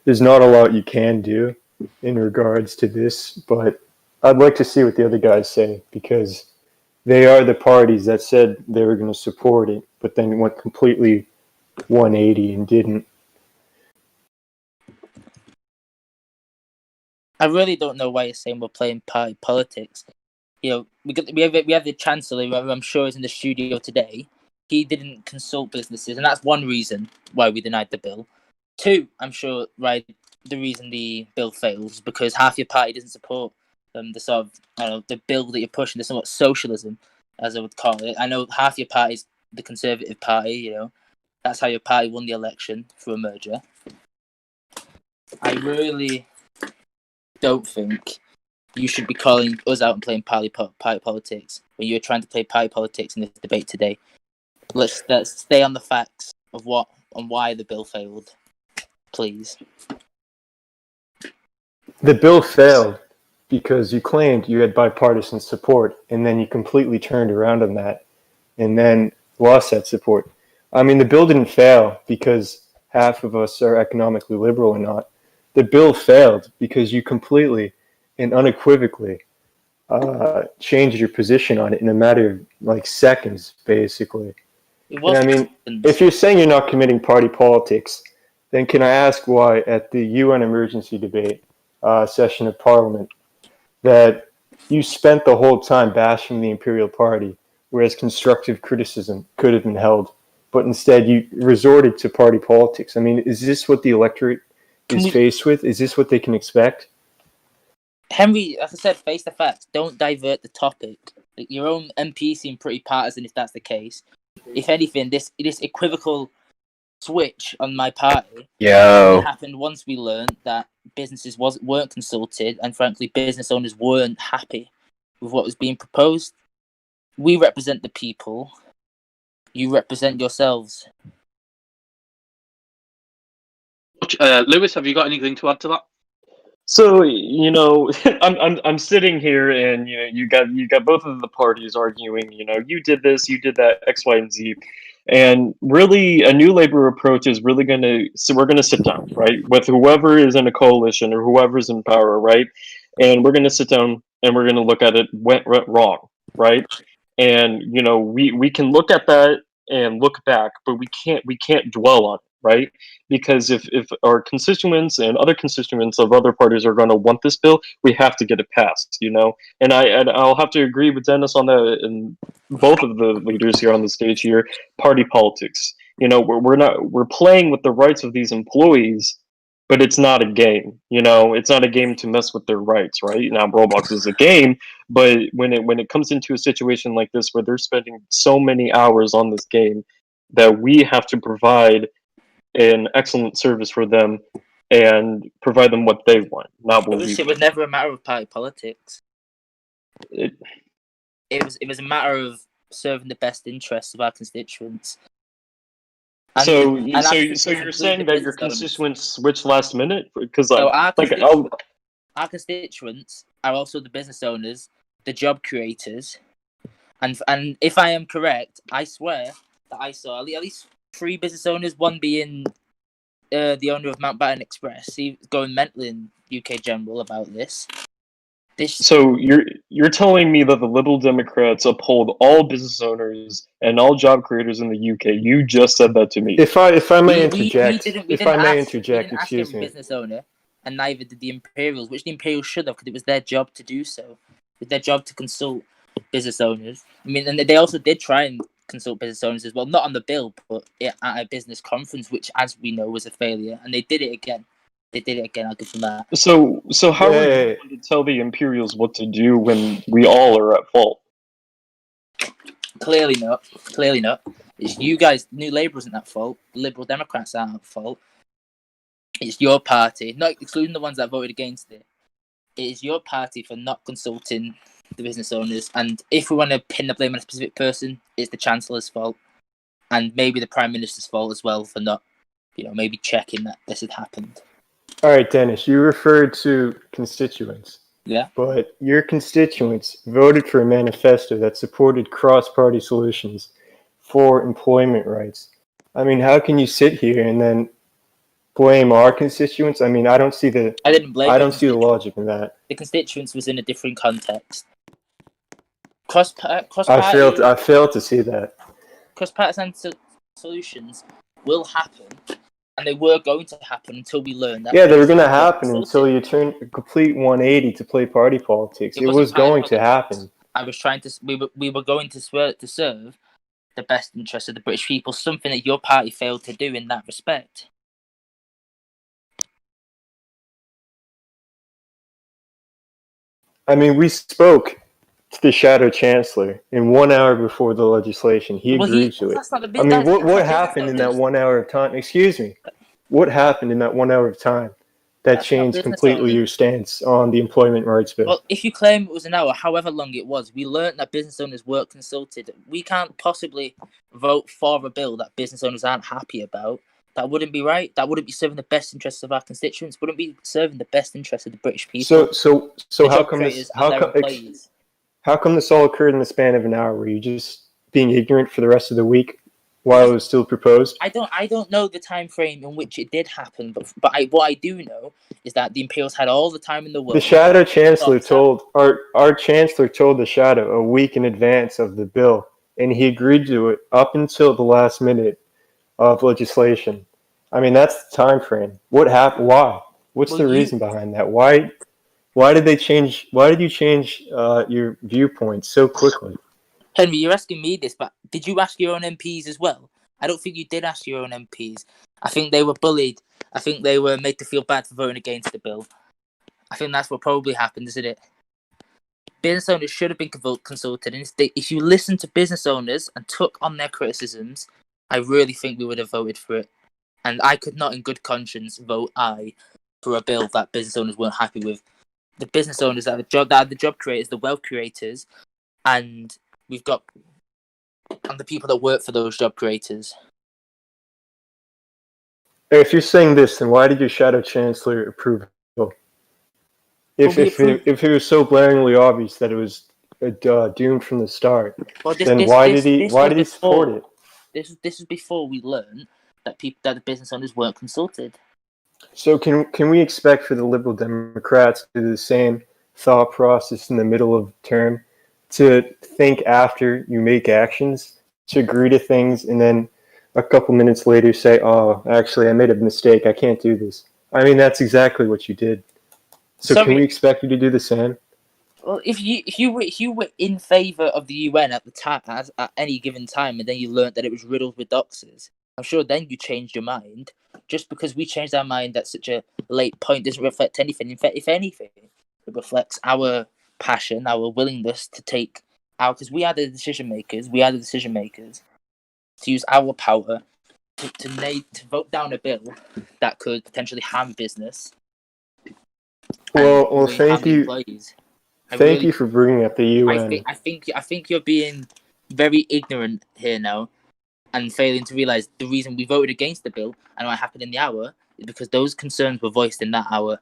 [SPEAKER 4] there's not a lot you can do in regards to this, but I'd like to see what the other guys say, because they are the parties that said they were going to support it, but then went completely 180 and didn't.
[SPEAKER 2] I really don't know why you're saying we're playing party politics. You know, we have the Chancellor, who I'm sure is in the studio today. He didn't consult businesses, and that's one reason why we denied the bill. Two, I'm sure, right, the reason the bill fails is because half your party doesn't support the sort of the bill that you're pushing, the somewhat socialism, as I would call it. I know half your party is the Conservative Party. You know, that's how your party won the election through a merger. I really don't think you should be calling us out and playing party politics when you're trying to play party politics in this debate today. Let's stay on the facts of what and why the bill failed, please.
[SPEAKER 4] The bill failed because you claimed you had bipartisan support, and then you completely turned around on that and then lost that support. I mean, the bill didn't fail because half of us are economically liberal or not. The bill failed because you completely and unequivocally changed your position on it in a matter of like seconds, basically. And I mean, if you're saying you're not committing party politics, then can I ask why at the UN emergency debate session of Parliament that you spent the whole time bashing the Imperial Party, whereas constructive criticism could have been held, but instead you resorted to party politics? I mean, is this what the electorate is faced with? Is this what they can expect?
[SPEAKER 2] Henry, like I said, face the facts. Don't divert the topic. Like, your own MP seem pretty partisan if that's the case. If anything, this equivocal switch on my party happened once we learned that businesses weren't consulted, and frankly, business owners weren't happy with what was being proposed. We represent the people. You represent yourselves.
[SPEAKER 1] Lewis, have you got anything to add to that?
[SPEAKER 5] So I'm sitting here, and you got both of the parties arguing. You did this, you did that, X, Y, and Z, and really a new labor approach is really we're gonna sit down, right, with whoever is in a coalition or whoever's in power, right, and we're gonna sit down and we're gonna look at it went wrong, right, and we can look at that and look back, but we can't dwell on it, right? Because if our constituents and other constituents of other parties are going to want this bill, we have to get it passed, And I'll have to agree with Dennis on that, and both of the leaders here on the stage here. Party politics, we're playing with the rights of these employees, but it's not a game. It's not a game to mess with their rights, right? Now Roblox is a game, but when it comes into a situation like this where they're spending so many hours on this game, that we have to provide an excellent service for them and provide them what they want, not what we
[SPEAKER 2] It was never a matter of party politics. It was a matter of serving the best interests of our constituents.
[SPEAKER 5] So you're saying that your constituents switched last minute? Because
[SPEAKER 2] our constituents are also the business owners, the job creators, and if I am correct, I swear that I saw at least 3 business owners, one being the owner of Mountbatten Express. He's going mental in UK General about this.
[SPEAKER 5] So you're telling me that the Liberal Democrats uphold all business owners and all job creators in the UK? You just said that to me.
[SPEAKER 4] If I may interject, excuse me.
[SPEAKER 2] Business owner, and neither did the Imperials, which the Imperials should have, because it was their job to do so. It's their job to consult business owners. I mean, and they also did try and consult business owners as well, not on the bill, but at a business conference, which, as we know, was a failure, and they did it again. I'll give them that.
[SPEAKER 5] So how are you going to tell the Imperials what to do when we all are at fault?
[SPEAKER 2] Clearly not. It's you guys. New Labour isn't at fault. The Liberal Democrats aren't at fault. It's your party, not excluding the ones that voted against it. It is your party for not consulting the business owners, and if we want to pin the blame on a specific person, it's the Chancellor's fault, and maybe the Prime Minister's fault as well for not, maybe checking that this had happened.
[SPEAKER 4] All right, Dennis, you referred to constituents.
[SPEAKER 2] Yeah.
[SPEAKER 4] But your constituents voted for a manifesto that supported cross-party solutions for employment rights. I mean, how can you sit here and then blame our constituents? I mean, I don't see the logic in that.
[SPEAKER 2] The constituents was in a different context.
[SPEAKER 4] I failed to see that.
[SPEAKER 2] Cross-partisan solutions will happen, and they were going to happen until we learned that.
[SPEAKER 4] Yeah, they were going to happen until you turned a complete 180 to play party politics. It was going to happen.
[SPEAKER 2] We were going to serve the best interests of the British people, something that your party failed to do in that respect.
[SPEAKER 4] I mean, we spoke to the Shadow Chancellor in 1 hour before the legislation. He agreed to it. I mean, what happened in that 1 hour of time? Excuse me. What happened in that 1 hour of time that changed completely your stance on the employment rights bill?
[SPEAKER 2] Well, if you claim it was an hour, however long it was, we learned that business owners weren't consulted. We can't possibly vote for a bill that business owners aren't happy about. That wouldn't be right. That wouldn't be serving the best interests of our constituents. Wouldn't be serving the best interests of the British people.
[SPEAKER 4] So how come this all occurred in the span of an hour? Were you just being ignorant for the rest of the week while it was still proposed?
[SPEAKER 2] I don't know the time frame in which it did happen, but what I do know is that the Imperials had all the time in the world.
[SPEAKER 4] The Shadow Chancellor told our Chancellor told the Shadow a week in advance of the bill, and he agreed to it up until the last minute of legislation. I mean, that's the time frame. What happened? Why? What's the reason behind that? Why did they change? Why did you change your viewpoint so quickly?
[SPEAKER 2] Henry, you're asking me this, but did you ask your own MPs as well? I don't think you did ask your own MPs. I think they were bullied I think they were made to feel bad for voting against the bill. I think that's what probably happened, isn't it? Business owners should have been consulted, and if you listened to business owners and took on their criticisms, I really think we would have voted for it. And I could not, in good conscience, vote aye for a bill that business owners weren't happy with. The business owners that are the job creators, the wealth creators, and we've got and the people that work for those job creators.
[SPEAKER 4] If you're saying this, then why did your shadow chancellor approve it? If it was so blaringly obvious that it was doomed from the start, then why did he support it?
[SPEAKER 2] This is before we learned that the business owners weren't consulted.
[SPEAKER 4] So can we expect for the Liberal Democrats to do the same thought process in the middle of the term, to think after you make actions, to agree to things, and then a couple minutes later say, "Oh, actually, I made a mistake. I can't do this." I mean, that's exactly what you did. So can we expect you to do the same?
[SPEAKER 2] Well, if you were in favour of the UN at the time, at any given time, and then you learnt that it was riddled with doxers, I'm sure then you changed your mind. Just because we changed our mind at such a late point doesn't reflect anything. In fact, if anything, it reflects our passion, our willingness to take our, because we are the decision makers. We are the decision makers to use our power to vote down a bill that could potentially harm business.
[SPEAKER 4] Well, thank you. Thank you for bringing up the UN.
[SPEAKER 2] I think you're being very ignorant here now, and failing to realise the reason we voted against the bill and what happened in the hour is because those concerns were voiced in that hour.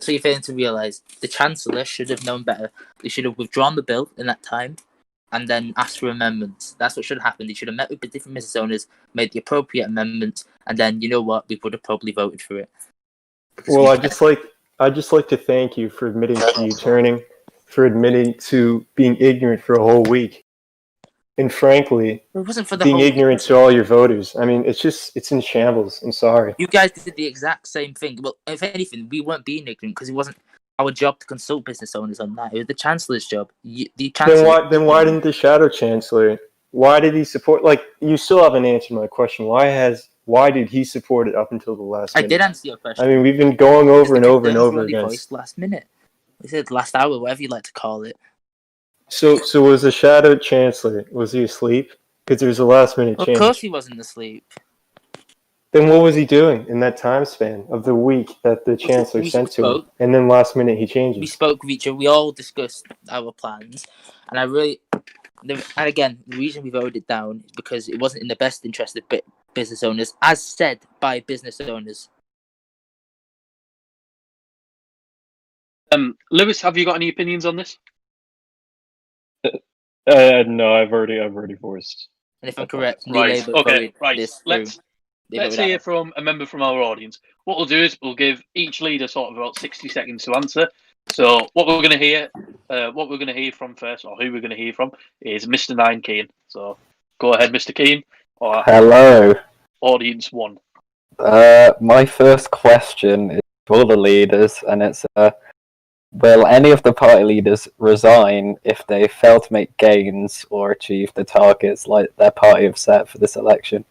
[SPEAKER 2] So you're failing to realise the Chancellor should have known better. They should have withdrawn the bill in that time and then asked for amendments. That's what should have happened. They should have met with the different business owners, made the appropriate amendments, and then, you know what, we would have probably voted for it.
[SPEAKER 4] Well, I'd just like to thank you for admitting to U-turning, for admitting to being ignorant for a whole week. And frankly,
[SPEAKER 2] it wasn't for the
[SPEAKER 4] being
[SPEAKER 2] whole
[SPEAKER 4] ignorant to all your voters. I mean, it's in shambles. I'm sorry.
[SPEAKER 2] You guys did the exact same thing. Well, if anything, we weren't being ignorant because it wasn't our job to consult business owners on that. It was the Chancellor's job.
[SPEAKER 4] Then why didn't the Shadow Chancellor? Why did he support? Like, you still haven't answered my question. Why did he support it up until the last minute?
[SPEAKER 2] I did answer your question.
[SPEAKER 4] I mean, we've been going over and over and over again.
[SPEAKER 2] Last minute. We said last hour, whatever you like to call it.
[SPEAKER 4] So was the Shadow Chancellor, was he asleep? Because there was a last minute change.
[SPEAKER 2] Of course he wasn't asleep.
[SPEAKER 4] Then what was he doing in that time span of the week that the Chancellor sent to him? And then last minute he changes.
[SPEAKER 2] We spoke with each other. We all discussed our plans. And again, the reason we voted it down is because it wasn't in the best interest of business owners, as said by business owners.
[SPEAKER 1] Lewis, have you got any opinions on this?
[SPEAKER 5] No, I've already voiced.
[SPEAKER 2] And if I'm correct,
[SPEAKER 1] right. Okay, right.
[SPEAKER 2] Let's
[SPEAKER 1] hear from a member from our audience. What we'll do is we'll give each leader sort of about 60 seconds to answer. So what we're going to hear from first, or who we're going to hear from, is Mr. Nine Keane. So go ahead, Mr. Keane.
[SPEAKER 6] Hello.
[SPEAKER 1] Audience 1.
[SPEAKER 6] My first question is for the leaders, and it's will any of the party leaders resign if they fail to make gains or achieve the targets like their party have set for this election?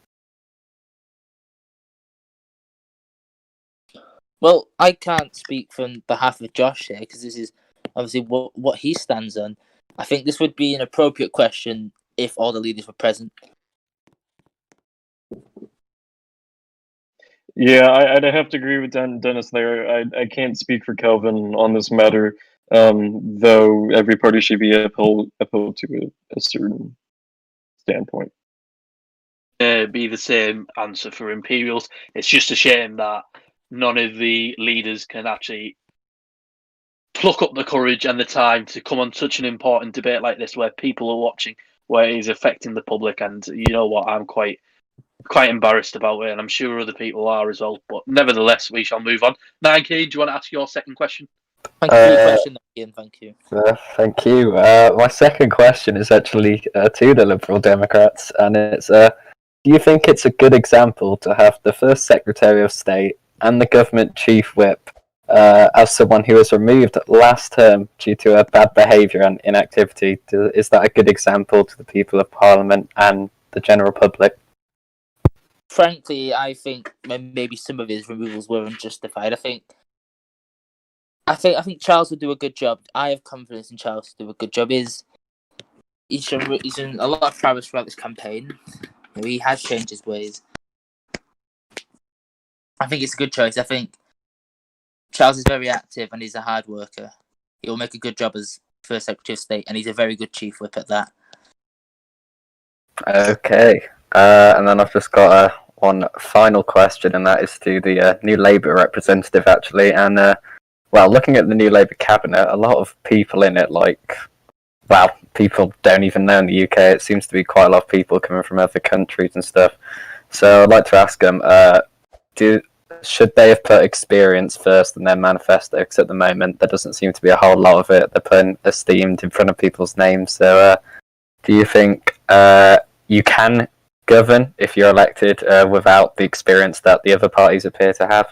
[SPEAKER 2] Well, I can't speak on behalf of Josh here because this is obviously what he stands on. I think this would be an appropriate question if all the leaders were present.
[SPEAKER 5] Yeah, I'd have to agree with Dennis there. I can't speak for Kelvin on this matter, though every party should be upheld to a certain standpoint.
[SPEAKER 1] Be the same answer for Imperials. It's just a shame that none of the leaders can actually pluck up the courage and the time to come on such an important debate like this where people are watching, where it is affecting the public. And you know what, I'm quite embarrassed about it, and I'm sure other people are as well. But nevertheless, we shall move on. Nike, do you want to ask your second question?
[SPEAKER 2] Thank you for your question, Ian. Thank you.
[SPEAKER 6] Thank you. My second question is actually to the Liberal Democrats, and it's do you think it's a good example to have the first Secretary of State and the government chief whip as someone who was removed last term due to bad behaviour and inactivity? Is that a good example to the people of Parliament and the general public?
[SPEAKER 2] frankly, I think maybe some of his removals were unjustified. I think Charles will do a good job. I have confidence in Charles to do a good job. He's done a lot of progress throughout this campaign. He has changed his ways. I think it's a good choice. I think Charles is very active and he's a hard worker. He'll make a good job as First Secretary of State, and he's a very good Chief Whip at that.
[SPEAKER 6] Okay. And then I've just got one final question, and that is to the new Labour representative, actually. And, well, looking at the new Labour cabinet, a lot of people in it, people don't even know in the UK. It seems to be quite a lot of people coming from other countries and stuff. So I'd like to ask them, should they have put experience first in their manifesto? Because at the moment, there doesn't seem to be a whole lot of it. They're putting esteemed in front of people's names. So do you think you can govern if you're elected without the experience that the other parties appear to have?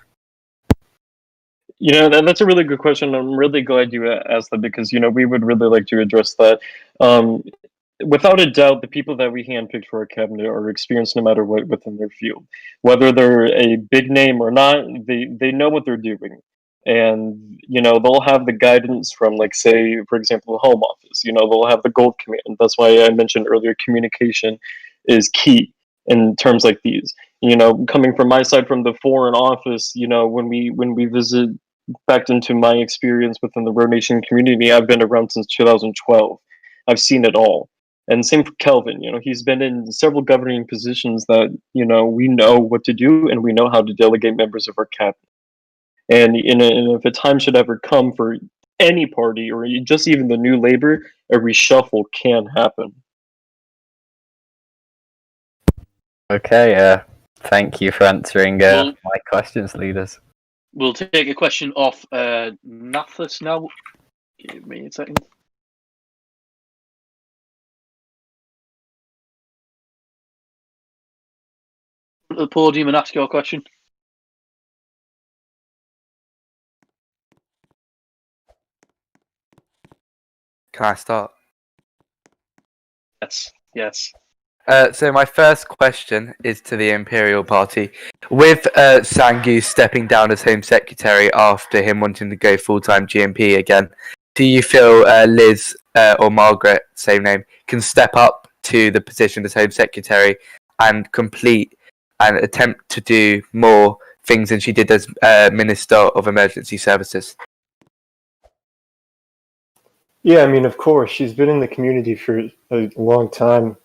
[SPEAKER 5] That's a really good question. I'm really glad you asked that because, we would really like to address that. Without a doubt, the people that we handpicked for our cabinet are experienced no matter what within their field. Whether they're a big name or not, they know what they're doing. And, they'll have the guidance from, say, for example, the Home Office. They'll have the Gold Command. That's why I mentioned earlier, communication is key in terms like these. Coming from my side from the Foreign Office, when we visit back into my experience within the Road Nation community, I've been around since 2012. I've seen it all. And same for Kelvin, he's been in several governing positions that, we know what to do and we know how to delegate members of our cabinet. And if a time should ever come for any party or just even the new Labour, a reshuffle can happen.
[SPEAKER 6] Okay, thank you for answering my questions, leaders.
[SPEAKER 1] We'll take a question off Nathus now. Give me a second. To the podium and ask your question.
[SPEAKER 7] Can I start?
[SPEAKER 1] Yes.
[SPEAKER 7] So my first question is to the Imperial Party. With Sangu stepping down as Home Secretary after him wanting to go full-time GMP again, do you feel Liz or Margaret, same name, can step up to the position as Home Secretary and complete and attempt to do more things than she did as Minister of Emergency Services?
[SPEAKER 4] Yeah, I mean, of course, she's been in the community for a long time.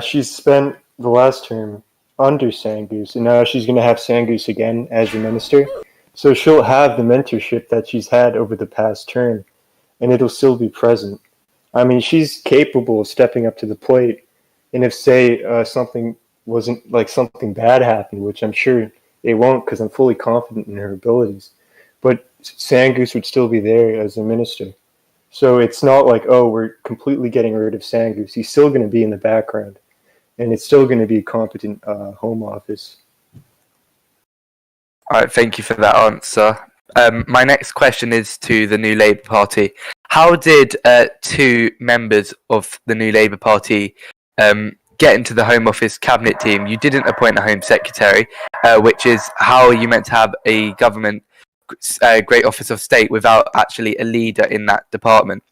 [SPEAKER 4] She's spent the last term under Sangoose, and now she's going to have Sangoose again as the minister. So she'll have the mentorship that she's had over the past term, and it'll still be present. I mean, she's capable of stepping up to the plate, and if, say, something bad happened, which I'm sure it won't because I'm fully confident in her abilities, but Sangoose would still be there as a minister. So it's not like, oh, we're completely getting rid of Sangoose. He's still going to be in the background, and it's still going to be a competent Home Office.
[SPEAKER 7] All right, thank you for that answer. My next question is to the New Labour Party. How did two members of the New Labour Party get into the Home Office cabinet team? You didn't appoint a Home Secretary, which is how you meant to have a government great office of state without actually a leader in that department.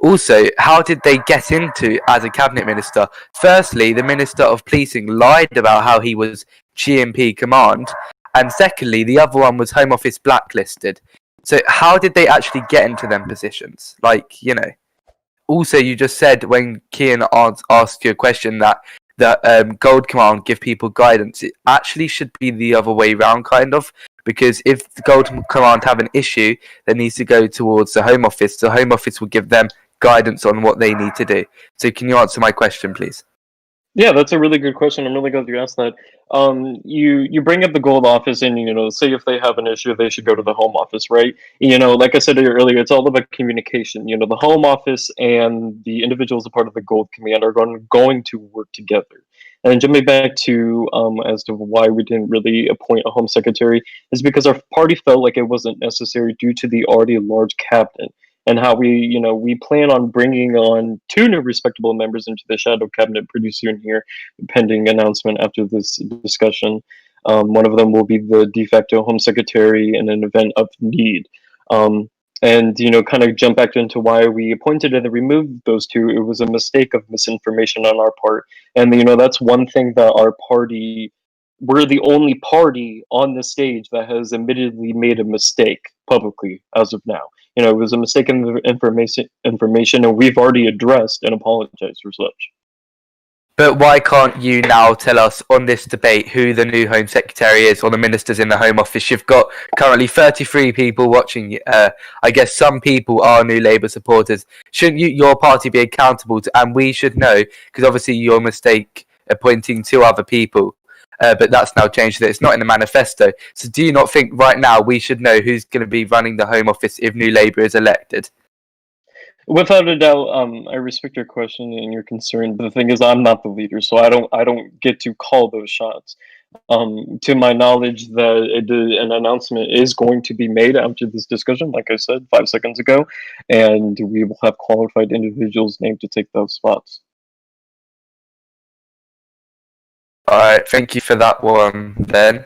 [SPEAKER 7] Also, how did they get into as a cabinet minister? Firstly, the Minister of Policing lied about how he was GMP command, and secondly, the other one was Home Office blacklisted. So how did they actually get into them positions? Also, you just said when Kian asked you a question that Gold Command give people guidance. It actually should be the other way around, kind of. Because if the Gold Command have an issue that needs to go towards the Home Office, the Home Office will give them guidance on what they need to do. So can you answer my question, please?
[SPEAKER 5] Yeah, that's a really good question. I'm really glad you asked that. You bring up the Gold Office and, say if they have an issue, they should go to the Home Office, right? Like I said earlier, it's all about communication. The Home Office and the individuals a part of the Gold Command are going to work together. And jumping back to as to why we didn't really appoint a Home Secretary is because our party felt like it wasn't necessary due to the already large cabinet. and how we plan on bringing on 2 new respectable members into the shadow cabinet pretty soon here, pending announcement after this discussion. One of them will be the de facto Home Secretary in an event of need. And kind of jump back into why we appointed and removed those 2. It was a mistake of misinformation on our part, and that's one thing that our party. We're the only party on the stage that has admittedly made a mistake publicly as of now. It was a mistake in the information, and we've already addressed and apologized for such.
[SPEAKER 7] But why can't you now tell us on this debate who the new Home Secretary is or the ministers in the Home Office? You've got currently 33 people watching. I guess some people are New Labour supporters. Shouldn't your party be accountable to, and we should know, because obviously your mistake appointing 2 other people, but that's now changed, that it's not in the manifesto. So do you not think right now we should know who's going to be running the Home Office if New Labour is elected?
[SPEAKER 5] Without a doubt, I respect your question and your concern, but the thing is, I'm not the leader, so I don't get to call those shots. To my knowledge, an announcement is going to be made after this discussion, like I said 5 seconds ago, and we will have qualified individuals named to take those spots.
[SPEAKER 7] All right, thank you for that one. Then,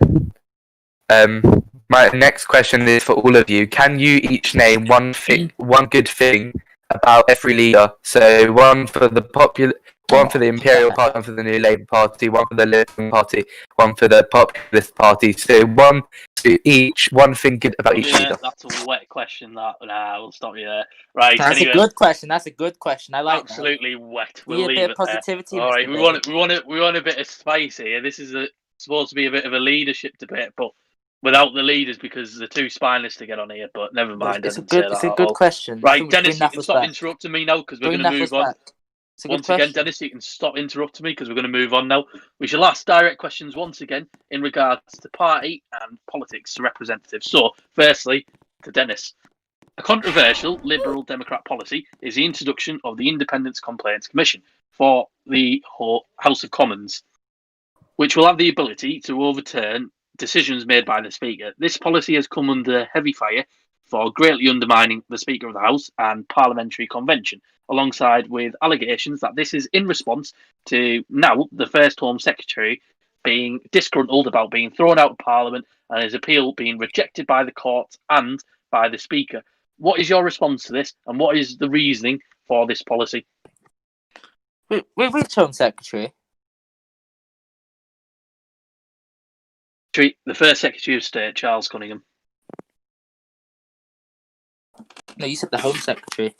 [SPEAKER 7] my next question is for all of you. Can you each name one good thing about every leader? So one for the Imperial Party, one for the New Labour Party, one for the Liberal Party, one for the Populist Party. So one thing good about each leader.
[SPEAKER 1] That's a wet question. We'll stop you there. Right.
[SPEAKER 2] That's a good question. That's a good question. I like
[SPEAKER 1] absolutely
[SPEAKER 2] that.
[SPEAKER 1] Wet.
[SPEAKER 2] We
[SPEAKER 1] We'll
[SPEAKER 2] need a
[SPEAKER 1] leave
[SPEAKER 2] bit of positivity.
[SPEAKER 1] All right. We want a bit of spice here. This is supposed to be a bit of a leadership debate, but without the leaders because they're too spineless to get on here. But never mind.
[SPEAKER 2] It's a good question.
[SPEAKER 1] Right, Dennis, you can stop interrupting me now because we're going to move on.
[SPEAKER 2] Once
[SPEAKER 1] again, Dennis, you can stop interrupting me because we're going to move on now. We shall ask direct questions once again in regards to party and politics to representatives. So, firstly, to Dennis. A controversial Liberal Democrat policy is the introduction of the Independence Complaints Commission for the House of Commons, which will have the ability to overturn decisions made by the Speaker. This policy has come under heavy fire for greatly undermining the Speaker of the House and Parliamentary Convention, alongside with allegations that this is in response to now the first Home Secretary being disgruntled about being thrown out of Parliament and his appeal being rejected by the court and by the Speaker. What is your response to this, and what is the reasoning for this policy?
[SPEAKER 2] Which Home Secretary?
[SPEAKER 1] The first Secretary of State, Charles Cunningham.
[SPEAKER 2] No, you said the Home Secretary.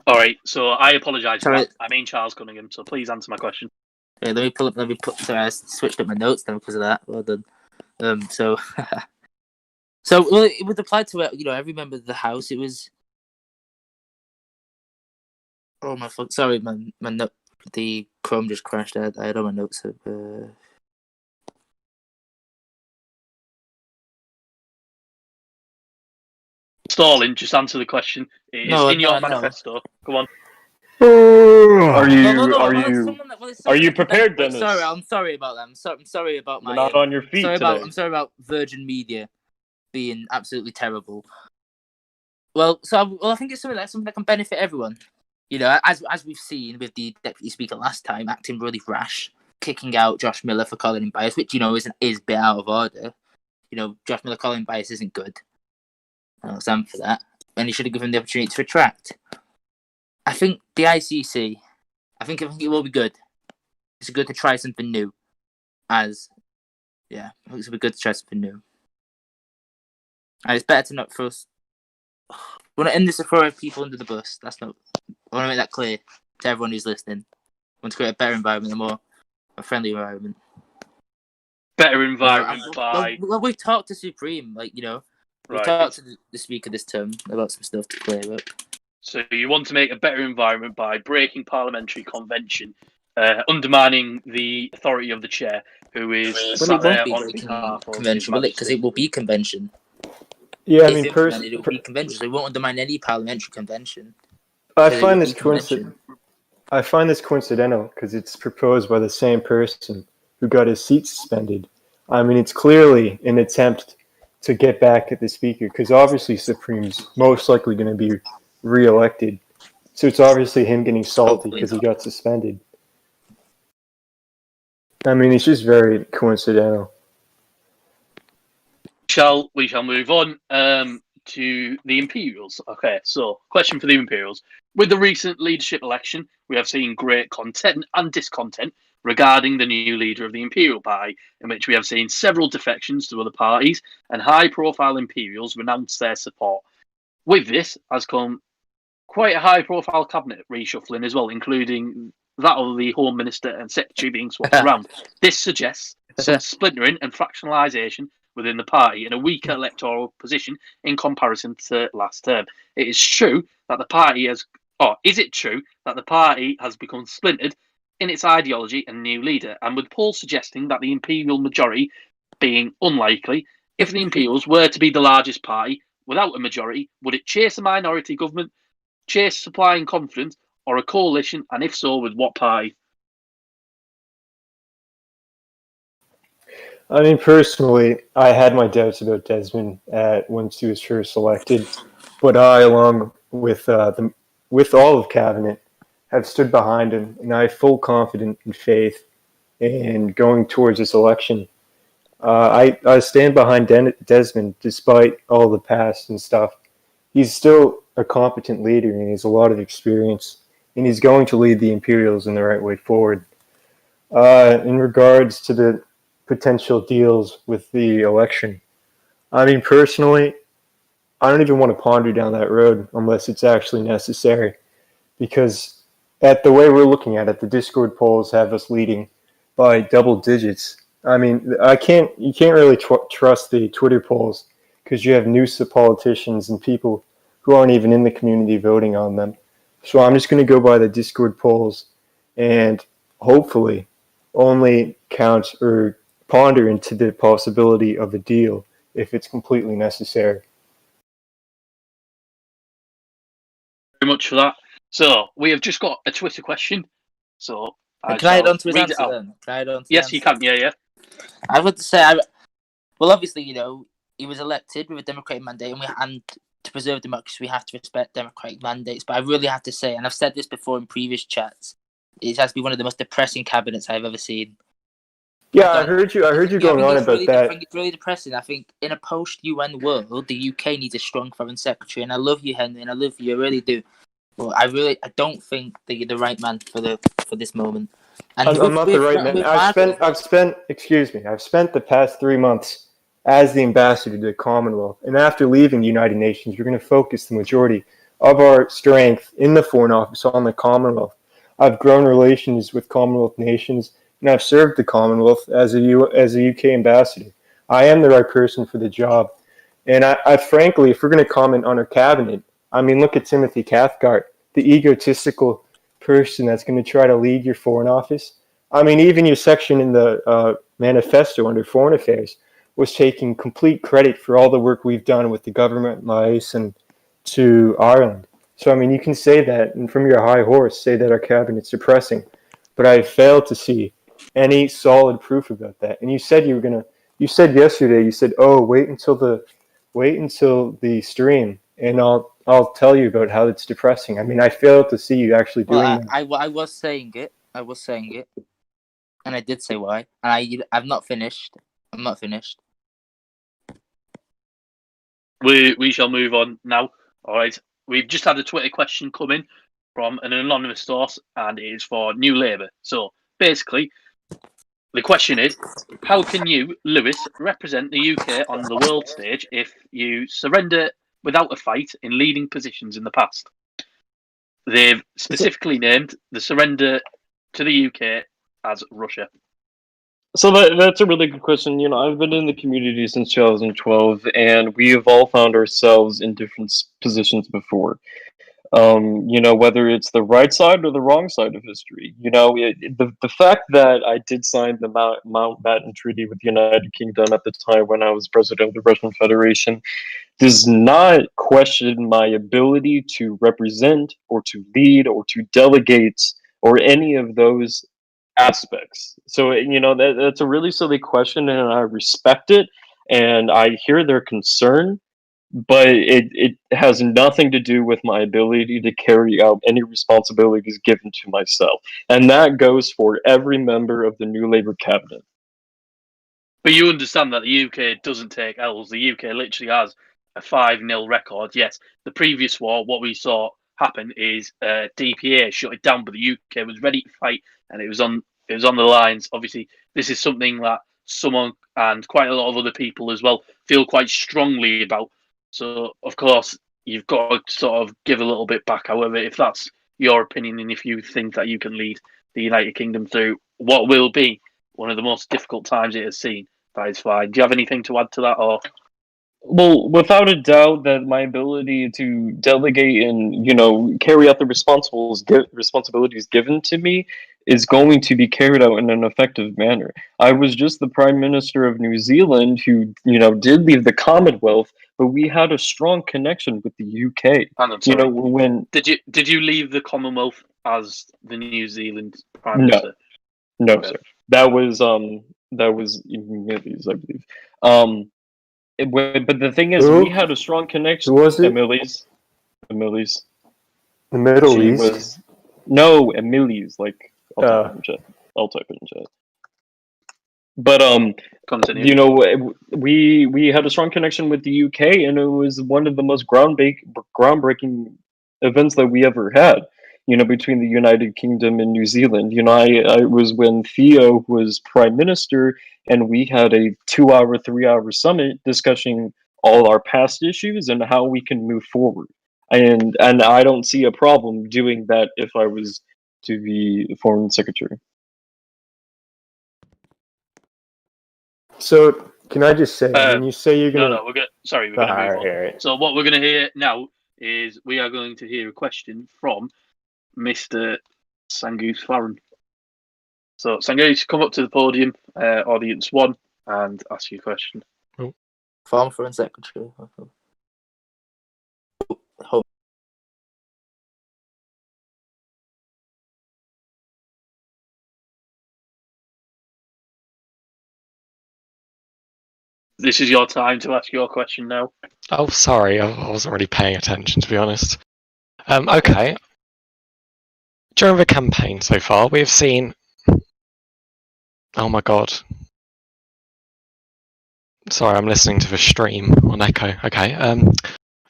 [SPEAKER 1] All right, so I apologise for that. I mean Charles Cunningham, so please answer my question.
[SPEAKER 2] Yeah, sorry, I switched up my notes then because of that. Well done. So it would apply to every member of the House. It was. Oh my fuck! Sorry, my note. The Chrome just crashed. I had all my notes up.
[SPEAKER 1] Stalin, just answer the question. It is in your manifesto. Go on.
[SPEAKER 5] Are you prepared, Dennis?
[SPEAKER 2] I'm sorry about that. I'm sorry about my.
[SPEAKER 5] You're not on your feet today.
[SPEAKER 2] I'm sorry about Virgin Media being absolutely terrible. Well, I think it's something that can benefit everyone. As we've seen with the Deputy Speaker last time, acting really rash, kicking out Josh Miller for calling him biased, which is a bit out of order. Josh Miller calling biased isn't good. I don't stand for that. And he should have given him the opportunity to retract. I think the ICC, I think it will be good. It's good to try something new. I think it's good to try something new. And it's better to not throw. I want to end this to throw people under the bus. I want to make that clear to everyone who's listening. I want to create a better environment, a friendly environment.
[SPEAKER 1] Better environment
[SPEAKER 2] Well, we've talked to Supreme, We've talked to the Speaker this term about some stuff to clear up.
[SPEAKER 1] So you want to make a better environment by breaking parliamentary convention, undermining the authority of the chair, who is sat there on behalf of
[SPEAKER 2] convention, will it? Because it will be convention.
[SPEAKER 4] Yeah, I mean, personally,
[SPEAKER 2] it will be convention. So it won't undermine any parliamentary convention.
[SPEAKER 4] I find this coincidental because it's proposed by the same person who got his seat suspended. I mean, it's clearly an attempt to get back at the speaker, because obviously Supreme's most likely going to be re-elected. So it's obviously him getting salty because he got suspended. I mean, it's just very coincidental.
[SPEAKER 1] We shall move on to the Imperials. Okay, so question for the Imperials. With the recent leadership election, we have seen great content and discontent regarding the new leader of the Imperial Party, in which we have seen several defections to other parties and high-profile Imperials renounce their support. With this has come quite a high-profile cabinet reshuffling as well, including that of the Home Minister and Secretary being swapped around. This suggests some splintering and fractionalisation within the party in a weaker electoral position in comparison to last term. It is true that the party has, or is it true that the party has become splintered in its ideology and new leader? And with polls suggesting that the Imperial majority being unlikely, if the Imperials were to be the largest party without a majority, would it chase a minority government, chase supply and confidence, or a coalition? And if so, with what party?
[SPEAKER 4] I mean, personally, I had my doubts about Desmond once he was first elected, but I, along with with all of cabinet, have stood behind him, and I have full confidence and faith in going towards this election. I stand behind Desmond despite all the past and stuff. He's still a competent leader, and he has a lot of experience, and he's going to lead the Imperials in the right way forward. In regards to the potential deals with the election, I mean, personally, I don't even want to ponder down that road unless it's actually necessary, because at the way we're looking at it, the Discord polls have us leading by double digits. I mean, you can't really trust the Twitter polls because you have noose of politicians and people who aren't even in the community voting on them. So I'm just going to go by the Discord polls and hopefully only count or ponder into the possibility of a deal if it's completely necessary.
[SPEAKER 1] Very much for that. So we have just got a Twitter question. So
[SPEAKER 2] Can I add on to his answer then? Can I add on to
[SPEAKER 1] yes, you can. Yeah.
[SPEAKER 2] I would say, well, obviously, you know, he was elected with a democratic mandate, and to preserve democracy, we have to respect democratic mandates. But I really have to say, and I've said this before in previous chats, it has to be one of the most depressing cabinets I've ever seen.
[SPEAKER 4] Yeah, I heard you going on about that.
[SPEAKER 2] I think it's really depressing. I think in a post-UN world, the UK needs a strong foreign secretary, and I love you, Henry, and I love you, I really do. But I don't think that you're the right man for this moment. And
[SPEAKER 4] I'm not the right man. I've spent the past 3 months as the ambassador to the Commonwealth, and after leaving the United Nations, we're going to focus the majority of our strength in the Foreign Office on the Commonwealth. I've grown relations with Commonwealth nations, and I've served the Commonwealth as a UK ambassador. I am the right person for the job. And I frankly, if we're going to comment on our cabinet, I mean, look at Timothy Cathcart, the egotistical person that's going to try to lead your Foreign Office. I mean, even your section in the manifesto under Foreign Affairs was taking complete credit for all the work we've done with the government liaison to Ireland. So, I mean, you can say that, and from your high horse, say that our cabinet's depressing. But I failed to see any solid proof about that. And you said you said yesterday, you said, "Oh, wait until the stream, and I'll tell you about how it's depressing." I mean, I failed to see you actually doing that.
[SPEAKER 2] I was saying it, and I did say why. And I'm not finished.
[SPEAKER 1] We shall move on now. All right. We've just had a Twitter question come in from an anonymous source, and it is for New Labour. So basically, the question is, how can you, Lewis, represent the UK on the world stage if you surrender without a fight in leading positions in the past? They've specifically named the surrender to the UK as Russia.
[SPEAKER 5] So that's a really good question. You know, I've been in the community since 2012, and we have all found ourselves in different positions before. You know, whether it's the right side or the wrong side of history. You know, the fact that I did sign the Mountbatten Treaty with the United Kingdom at the time when I was president of the Russian Federation does not question my ability to represent or to lead or to delegate or any of those aspects. So, you know, that's a really silly question, and I respect it. and I hear their concern, but it has nothing to do with my ability to carry out any responsibilities given to myself. And that goes for every member of the New Labour cabinet.
[SPEAKER 1] But you understand that the UK doesn't take L's. The UK literally has a 5-0 record. Yes, the previous war, what we saw happen is DPA shut it down, but the UK was ready to fight, and it was on the lines. Obviously, this is something that someone and quite a lot of other people as well feel quite strongly about. So, of course, you've got to sort of give a little bit back. However, if that's your opinion and if you think that you can lead the United Kingdom through what will be one of the most difficult times it has seen, that is fine. Do you have anything to add to that, or?
[SPEAKER 5] Well, without a doubt, that my ability to delegate and carry out the responsibilities given to me is going to be carried out in an effective manner. I was just the Prime Minister of New Zealand who did leave the Commonwealth, but we had a strong connection with the UK.
[SPEAKER 1] Hang on, sorry.
[SPEAKER 5] When
[SPEAKER 1] Did you leave the Commonwealth as the New Zealand Prime
[SPEAKER 5] No.
[SPEAKER 1] Minister?
[SPEAKER 5] No,
[SPEAKER 1] Okay.
[SPEAKER 5] sir. That was Emily's, I believe. But the thing is,
[SPEAKER 4] Who?
[SPEAKER 5] we had a strong connection.
[SPEAKER 4] Who was it?
[SPEAKER 5] Emily's.
[SPEAKER 4] The Middle
[SPEAKER 5] She
[SPEAKER 4] East.
[SPEAKER 5] was no Emily's. Like I'll type it in chat. But
[SPEAKER 1] Continue.
[SPEAKER 5] we had a strong connection with the UK, and it was one of the most groundbreaking events that we ever had. Between the United Kingdom and New Zealand. I was when Theo was Prime Minister, and we had a 2-hour, 3-hour summit discussing all our past issues and how we can move forward. And I don't see a problem doing that if I was to be Foreign Secretary.
[SPEAKER 4] So, can I just say, when you say you're gonna,
[SPEAKER 1] No, we're going to move on.
[SPEAKER 4] Alright.
[SPEAKER 1] So what we're going to hear now is we are going to hear a question from Mr. Sangoose Farron. So, Sangoose, come up to the podium, audience 1, and ask your question.
[SPEAKER 2] Former Foreign Secretary.
[SPEAKER 1] This is your time to ask your question now.
[SPEAKER 8] Oh, sorry, I wasn't really paying attention, to be honest. Okay. During the campaign so far, we've seen... Oh my god. Sorry, I'm listening to the stream on Echo. Okay.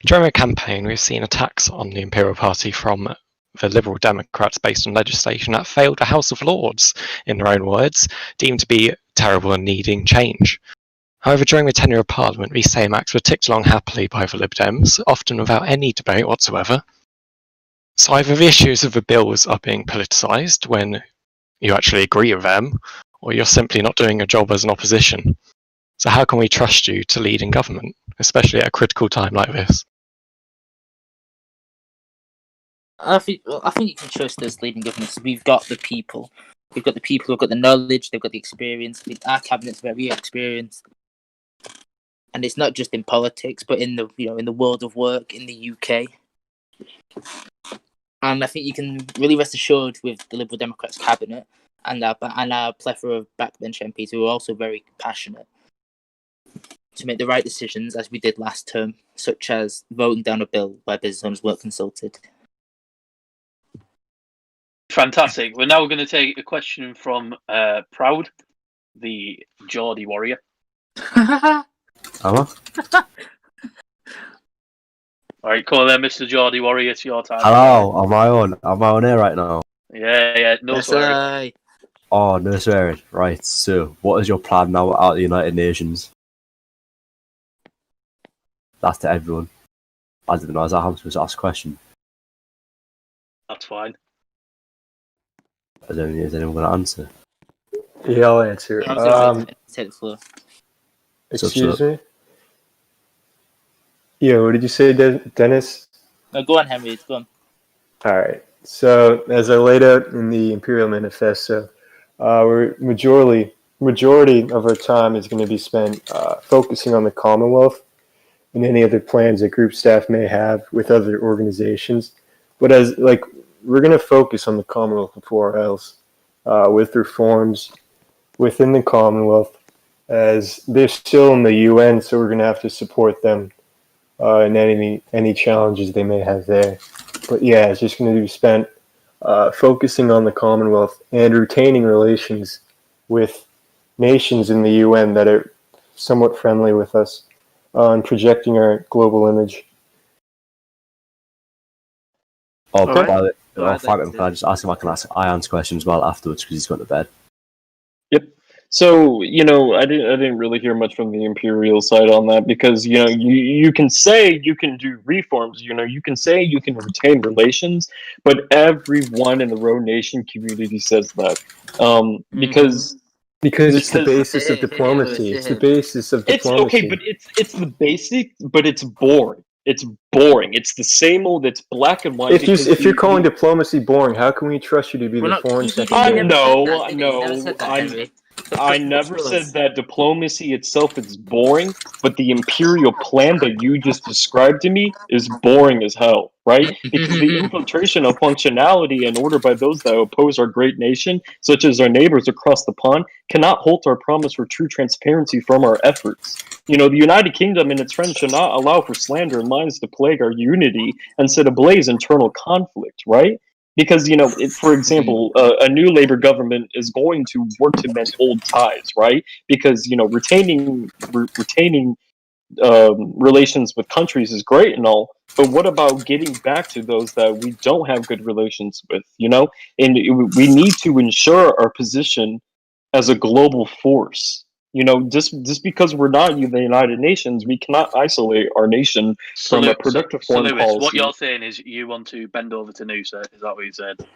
[SPEAKER 8] During the campaign, we've seen attacks on the Imperial Party from the Liberal Democrats based on legislation that failed the House of Lords, in their own words, deemed to be terrible and needing change. However, during the tenure of Parliament, these same acts were ticked along happily by the Lib Dems, often without any debate whatsoever. So either the issues of the bills are being politicised when you actually agree with them, or you're simply not doing your job as an opposition. So how can we trust you to lead in government, especially at a critical time like this?
[SPEAKER 2] I think you can trust us leading governments. We've got the people. We've got the people who've got the knowledge. They've got the experience. Our cabinet's very experienced, and it's not just in politics, but in the world of work in the UK. And I think you can really rest assured with the Liberal Democrats cabinet and our plethora of backbench MPs who are also very passionate to make the right decisions, as we did last term, such as voting down a bill where business owners weren't consulted.
[SPEAKER 1] Fantastic. We're now going to take a question from Proud, the Geordie warrior.
[SPEAKER 9] Hello?
[SPEAKER 1] All right, come on then, Mr. Geordie warrior. It's your time.
[SPEAKER 9] Hello, am I on here right now?
[SPEAKER 1] Yeah. No swearing.
[SPEAKER 2] Aye.
[SPEAKER 9] Oh, no swearing. Right, so what is your plan now out of the United Nations? That's to everyone. I didn't know, is that how I'm supposed to ask a question?
[SPEAKER 1] That's fine.
[SPEAKER 9] Is anyone going to answer?
[SPEAKER 4] Yeah, I'll answer.
[SPEAKER 2] Take the floor.
[SPEAKER 4] Excuse me? Yeah, what did you say, Dennis?
[SPEAKER 2] No, go on, Henry. Go on.
[SPEAKER 4] All right. So, as I laid out in the Imperial Manifesto, majority of our time is going to be spent focusing on the Commonwealth and any other plans that group staff may have with other organizations. But we're going to focus on the Commonwealth before else, with reforms within the Commonwealth as they're still in the UN, so we're going to have to support them in any challenges they may have there. But yeah, it's just going to be spent focusing on the Commonwealth and retaining relations with nations in the UN that are somewhat friendly with us and projecting our global image.
[SPEAKER 9] Oh,
[SPEAKER 1] All right.
[SPEAKER 9] by the
[SPEAKER 2] So I'd like
[SPEAKER 9] can I just ask him? I can ask Ian's question as well afterwards because he's gone to bed.
[SPEAKER 5] Yep. So, I didn't really hear much from the Imperial side on that because, you can say you can do reforms, you can say you can retain relations, but everyone in the Row Nation community says that. Because
[SPEAKER 4] it's the
[SPEAKER 5] Because-
[SPEAKER 4] basis of diplomacy. It's the basis of diplomacy.
[SPEAKER 5] it's okay, but it's the basic, but it's boring. It's boring. It's the same old. It's black and white.
[SPEAKER 4] If you're calling diplomacy boring, how can we trust you to be
[SPEAKER 2] We're
[SPEAKER 4] the
[SPEAKER 2] not-
[SPEAKER 4] foreign
[SPEAKER 2] he
[SPEAKER 4] secretary?
[SPEAKER 2] never said that, did he? He never
[SPEAKER 5] No,
[SPEAKER 2] said that,
[SPEAKER 5] I'm-
[SPEAKER 2] Henry.
[SPEAKER 5] I never said that diplomacy itself is boring, but the imperial plan that you just described to me is boring as hell, right? Because the infiltration of functionality and order by those that oppose our great nation, such as our neighbors across the pond, cannot halt our promise for true transparency from our efforts. The United Kingdom and its friends should not allow for slander and lies to plague our unity and set ablaze internal conflict, right? Because, for example, a new Labour government is going to work to mend old ties, right? Because, retaining relations with countries is great and all, but what about getting back to those that we don't have good relations with, And we need to ensure our position as a global force. Just because we're not in the United Nations, we cannot isolate our nation from a productive foreign
[SPEAKER 1] Lewis,
[SPEAKER 5] policy.
[SPEAKER 1] what you're saying is you want to bend over to Noosa. Is that what you said?
[SPEAKER 2] That's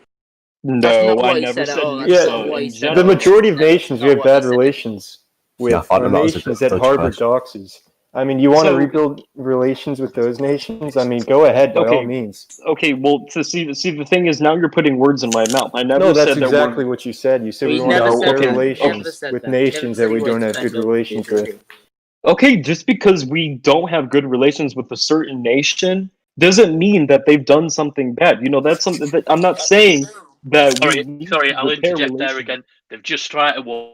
[SPEAKER 5] No,
[SPEAKER 2] not what
[SPEAKER 5] I
[SPEAKER 2] he
[SPEAKER 5] never
[SPEAKER 2] said at
[SPEAKER 5] said
[SPEAKER 2] all.
[SPEAKER 4] That's
[SPEAKER 2] not what he
[SPEAKER 5] in
[SPEAKER 2] said.
[SPEAKER 4] The
[SPEAKER 5] general.
[SPEAKER 4] majority of nations we have
[SPEAKER 2] Not what he
[SPEAKER 4] bad
[SPEAKER 2] said.
[SPEAKER 4] relations with
[SPEAKER 9] Yeah, I thought
[SPEAKER 4] are
[SPEAKER 9] that was a
[SPEAKER 4] nations
[SPEAKER 9] bit
[SPEAKER 4] that
[SPEAKER 9] dodgy
[SPEAKER 4] harbor
[SPEAKER 9] question.
[SPEAKER 4] doxies. I mean, you want to
[SPEAKER 5] So-
[SPEAKER 4] rebuild relations with those nations? I mean, go ahead by all
[SPEAKER 5] Okay.
[SPEAKER 4] means.
[SPEAKER 5] Okay, well, to see the thing is now you're putting words in my mouth. I never
[SPEAKER 4] No, that's
[SPEAKER 5] said that
[SPEAKER 4] exactly what you said. You said
[SPEAKER 2] But
[SPEAKER 4] we
[SPEAKER 2] he
[SPEAKER 4] want to
[SPEAKER 2] never
[SPEAKER 4] have
[SPEAKER 5] said
[SPEAKER 4] better
[SPEAKER 5] that. He never
[SPEAKER 4] relations
[SPEAKER 2] said
[SPEAKER 4] with
[SPEAKER 2] that. He never
[SPEAKER 4] nations
[SPEAKER 2] said
[SPEAKER 4] that
[SPEAKER 2] he
[SPEAKER 4] we
[SPEAKER 2] wanted
[SPEAKER 4] don't
[SPEAKER 2] to
[SPEAKER 4] have
[SPEAKER 2] bend
[SPEAKER 4] good
[SPEAKER 2] over to
[SPEAKER 4] relations
[SPEAKER 2] the
[SPEAKER 4] with.
[SPEAKER 5] Okay, just because we don't have good relations with a certain nation doesn't mean that they've done something bad. That's something that I'm not saying that we need
[SPEAKER 1] Sorry,
[SPEAKER 5] to
[SPEAKER 1] I'll
[SPEAKER 5] repair
[SPEAKER 1] interject there
[SPEAKER 5] relations.
[SPEAKER 1] again. They've just tried to war.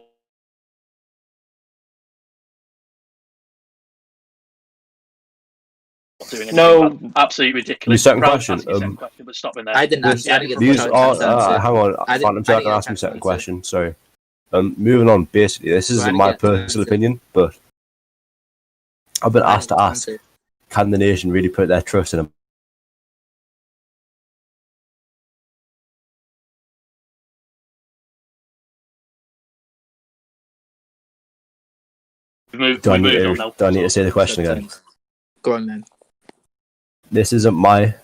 [SPEAKER 1] Doing anything
[SPEAKER 5] No.
[SPEAKER 1] bad. Absolutely ridiculous.
[SPEAKER 9] Your second
[SPEAKER 1] Proud to
[SPEAKER 9] question,
[SPEAKER 1] ask your second question, but stop in there.
[SPEAKER 2] I didn't answer. I didn't get the
[SPEAKER 9] These
[SPEAKER 2] chance
[SPEAKER 9] are
[SPEAKER 2] to answer.
[SPEAKER 9] hang on,
[SPEAKER 2] I didn't-
[SPEAKER 9] Phantom
[SPEAKER 2] I
[SPEAKER 9] Jack,
[SPEAKER 2] didn't
[SPEAKER 9] can
[SPEAKER 2] get
[SPEAKER 9] ask
[SPEAKER 2] a
[SPEAKER 9] me a
[SPEAKER 2] chance
[SPEAKER 9] second
[SPEAKER 2] to
[SPEAKER 9] question. Sorry. Moving on. Basically, this isn't
[SPEAKER 2] Right,
[SPEAKER 9] my
[SPEAKER 2] yeah,
[SPEAKER 9] personal
[SPEAKER 2] answer.
[SPEAKER 9] opinion, but I've been
[SPEAKER 2] I
[SPEAKER 9] asked to
[SPEAKER 2] didn't
[SPEAKER 9] ask:
[SPEAKER 2] answer.
[SPEAKER 9] can the nation really put their trust in a
[SPEAKER 1] We've moved
[SPEAKER 9] Do I
[SPEAKER 1] on
[SPEAKER 9] need
[SPEAKER 1] now.
[SPEAKER 9] to say the question again?
[SPEAKER 2] Go on then.
[SPEAKER 9] This isn't my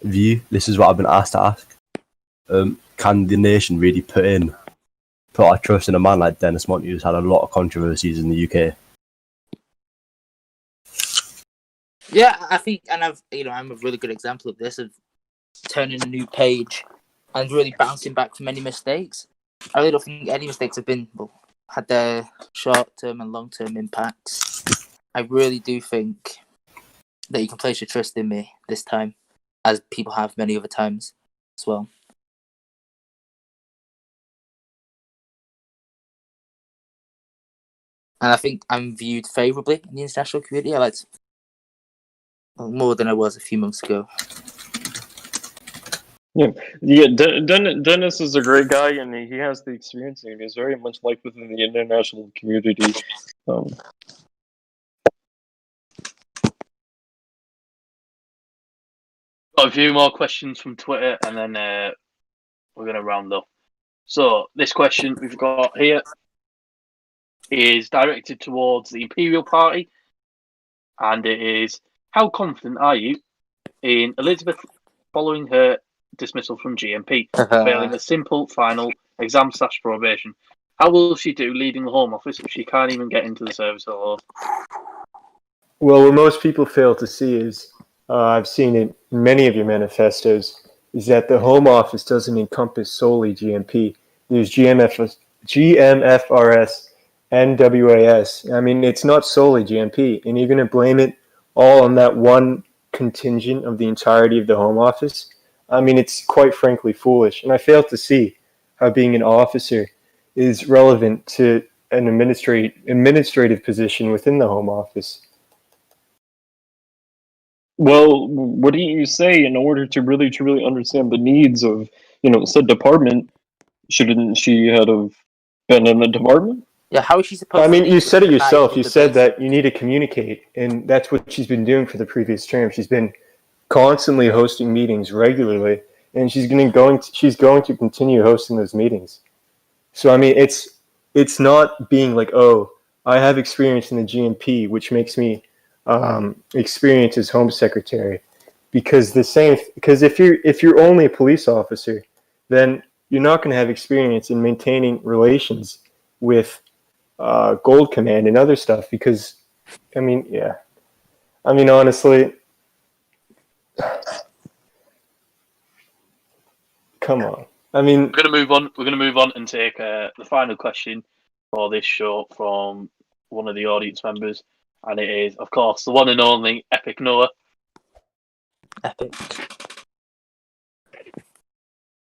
[SPEAKER 9] view. This is what I've been asked to ask. Can the nation really put our trust in a man like Dennis Monty, who's had a lot of controversies in the UK?
[SPEAKER 2] Yeah, I think, and I'm a really good example of this, of turning a new page and really bouncing back from any mistakes. I really don't think any mistakes have had their short-term and long-term impacts. I really do think that you can place your trust in me this time, as people have many other times as well. And I think I'm viewed favourably in the international community. I like more than I was a few months ago.
[SPEAKER 5] Yeah, Dennis is a great guy, and he has the experience, and he's very much liked within the international community.
[SPEAKER 1] Got a few more questions from Twitter, and then we're going to round up. So this question we've got here is directed towards the Imperial Party, and it is: how confident are you in Elizabeth following her dismissal from GMP, failing a simple final exam/probation? How will she do leading the Home Office if she can't even get into the service at all?
[SPEAKER 4] Well, what most people fail to see is, I've seen it in many of your manifestos, is that the Home Office doesn't encompass solely GMP. There's GMFRS, NWAS. I mean, it's not solely GMP, and you're going to blame it all on that one contingent of the entirety of the Home Office. I mean, it's quite frankly foolish, and I fail to see how being an officer is relevant to an administrative position within the Home Office.
[SPEAKER 5] Well, what do you say in order to really truly understand the needs of said department? Shouldn't she have been in the department?
[SPEAKER 2] Yeah, how is she supposed
[SPEAKER 4] I
[SPEAKER 2] to
[SPEAKER 4] mean,
[SPEAKER 2] lead
[SPEAKER 4] you said it
[SPEAKER 2] the
[SPEAKER 4] yourself. You said
[SPEAKER 2] debates?
[SPEAKER 4] that you need to communicate, and that's what she's been doing for the previous term. She's been constantly hosting meetings regularly, and she's going to continue hosting those meetings. So I mean, it's not being like, oh, I have experience in the GMP, which makes me experienced as Home Secretary, because if you're only a police officer, then you're not going to have experience in maintaining relations with Gold Command and other stuff. Because, I mean, yeah, I mean, honestly, come on. I mean,
[SPEAKER 1] We're going to move on. We're going to move on and take the final question for this show from one of the audience members, and it is, of course, the one and only Epic Noah.
[SPEAKER 2] Epic.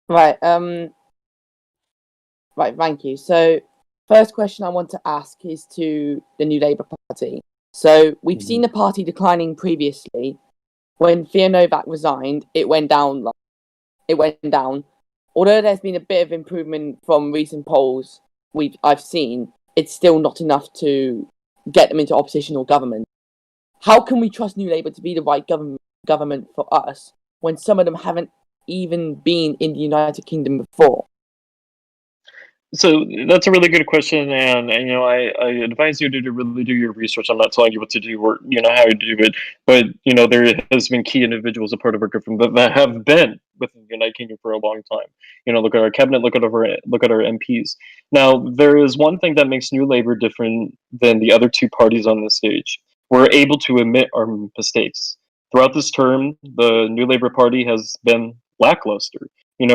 [SPEAKER 10] Right. Right. Thank you. So, first question I want to ask is to the New Labour Party. So, we've seen the party declining previously. When Theo Novak resigned, it went down. Although there's been a bit of improvement from recent polls I've seen, it's still not enough to get them into opposition or government. How can we trust New Labour to be the right government for us when some of them haven't even been in the United Kingdom before?
[SPEAKER 5] So that's a really good question, and I advise you to really do your research. I'm not telling you what to do or how to do it, but there has been key individuals, a part of our government that have been within the United Kingdom for a long time. Look at our cabinet, look at our MPs. Now, there is one thing that makes New Labour different than the other two parties on this stage. We're able to admit our mistakes. Throughout this term, the New Labour Party has been lackluster.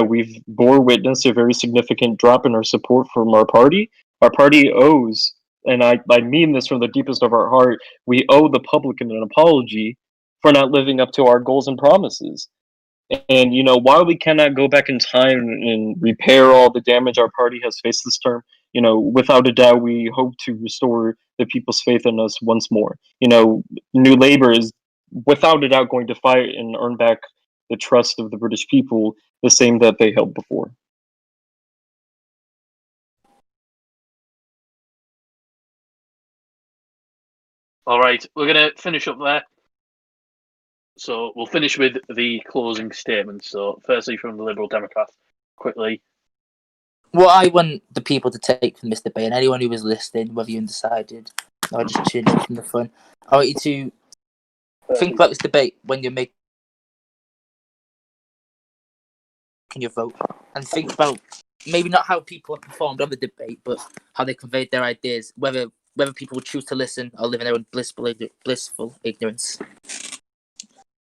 [SPEAKER 5] We've bore witness to a very significant drop in our support from our party. Our party owes, and I mean this from the deepest of our heart, we owe the public an apology for not living up to our goals and promises. And, while we cannot go back in time and repair all the damage our party has faced this term, without a doubt, we hope to restore the people's faith in us once more. New Labour is without a doubt going to fight and earn back the trust of the British people, the same that they held before.
[SPEAKER 1] All right, we're going to finish up there. So we'll finish with the closing statements. So firstly, from the Liberal Democrats, quickly.
[SPEAKER 2] What I want the people to take from this debate, and anyone who was listening, whether you're undecided or just tuning in from the front, I want you to think about this debate when you're making your vote, and think about maybe not how people have performed on the debate, but how they conveyed their ideas, whether people would choose to listen or live in their own blissful ignorance.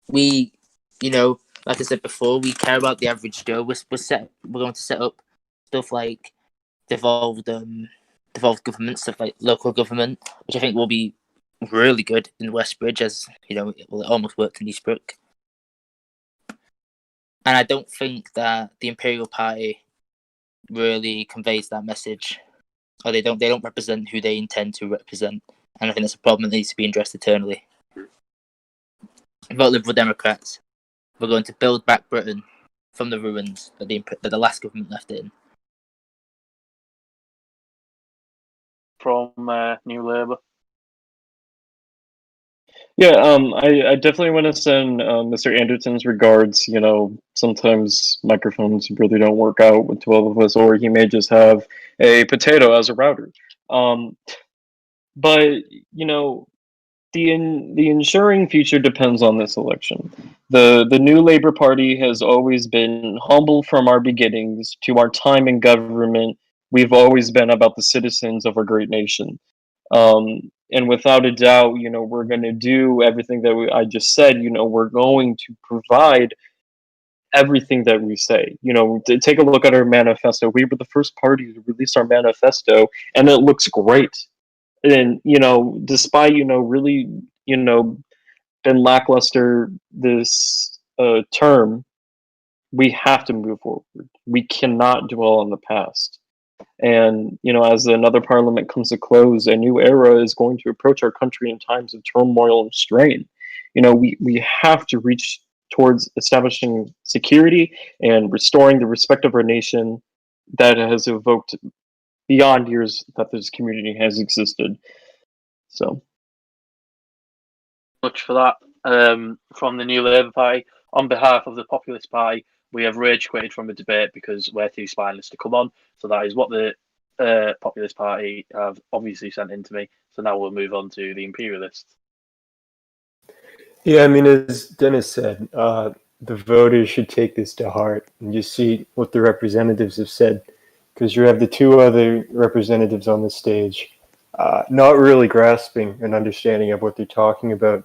[SPEAKER 2] We, like I said before, we care about the average Joe. We're going to set up stuff like devolved government, stuff like local government, which I think will be really good in Westbridge, as it almost worked in Eastbrook. And I don't think that the Imperial Party really conveys that message, or they don't represent who they intend to represent. And I think that's a problem that needs to be addressed eternally. Vote Liberal Democrats. We're going to build back Britain from the ruins that the last government left it in.
[SPEAKER 1] From New Labour.
[SPEAKER 5] Yeah, I definitely want to send Mr. Anderton's regards. Sometimes microphones really don't work out with 12 of us, or he may just have a potato as a router. But the ensuring future depends on this election. The New Labour Party has always been humble from our beginnings to our time in government. We've always been about the citizens of our great nation. And without a doubt, we're going to do everything that I just said. We're going to provide everything that we say. To take a look at our manifesto. We were the first party to release our manifesto, and it looks great. And, despite, really, been lackluster this term, we have to move forward. We cannot dwell on the past. And, as another parliament comes to close, a new era is going to approach our country in times of turmoil and strain. We have to reach towards establishing security and restoring the respect of our nation that has evoked beyond years that this community has existed. So,
[SPEAKER 1] much for that. From the New Labour Party, on behalf of the Populist Party, we have rage quitted from the debate because we're too spineless to come on. So that is what the Populist Party have obviously sent in to me. So now we'll move on to the Imperialists.
[SPEAKER 4] Yeah, I mean, as Dennis said, the voters should take this to heart and just see what the representatives have said, because you have the two other representatives on the stage not really grasping an understanding of what they're talking about,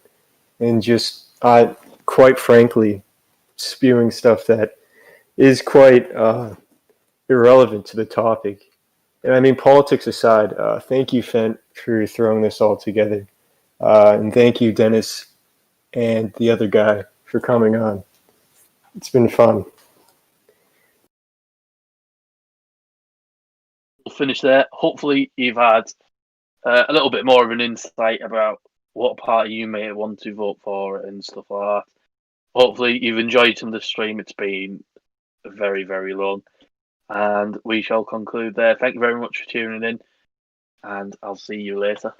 [SPEAKER 4] and just, quite frankly, spewing stuff that is quite irrelevant to the topic. And I mean, politics aside, thank you, Fent, for throwing this all together. And thank you, Dennis, and the other guy for coming on. It's been fun.
[SPEAKER 1] We'll finish there. Hopefully you've had a little bit more of an insight about what party you may want to vote for and stuff like that. Hopefully you've enjoyed some of the stream. It's been very, very long. And we shall conclude there. Thank you very much for tuning in. And I'll see you later.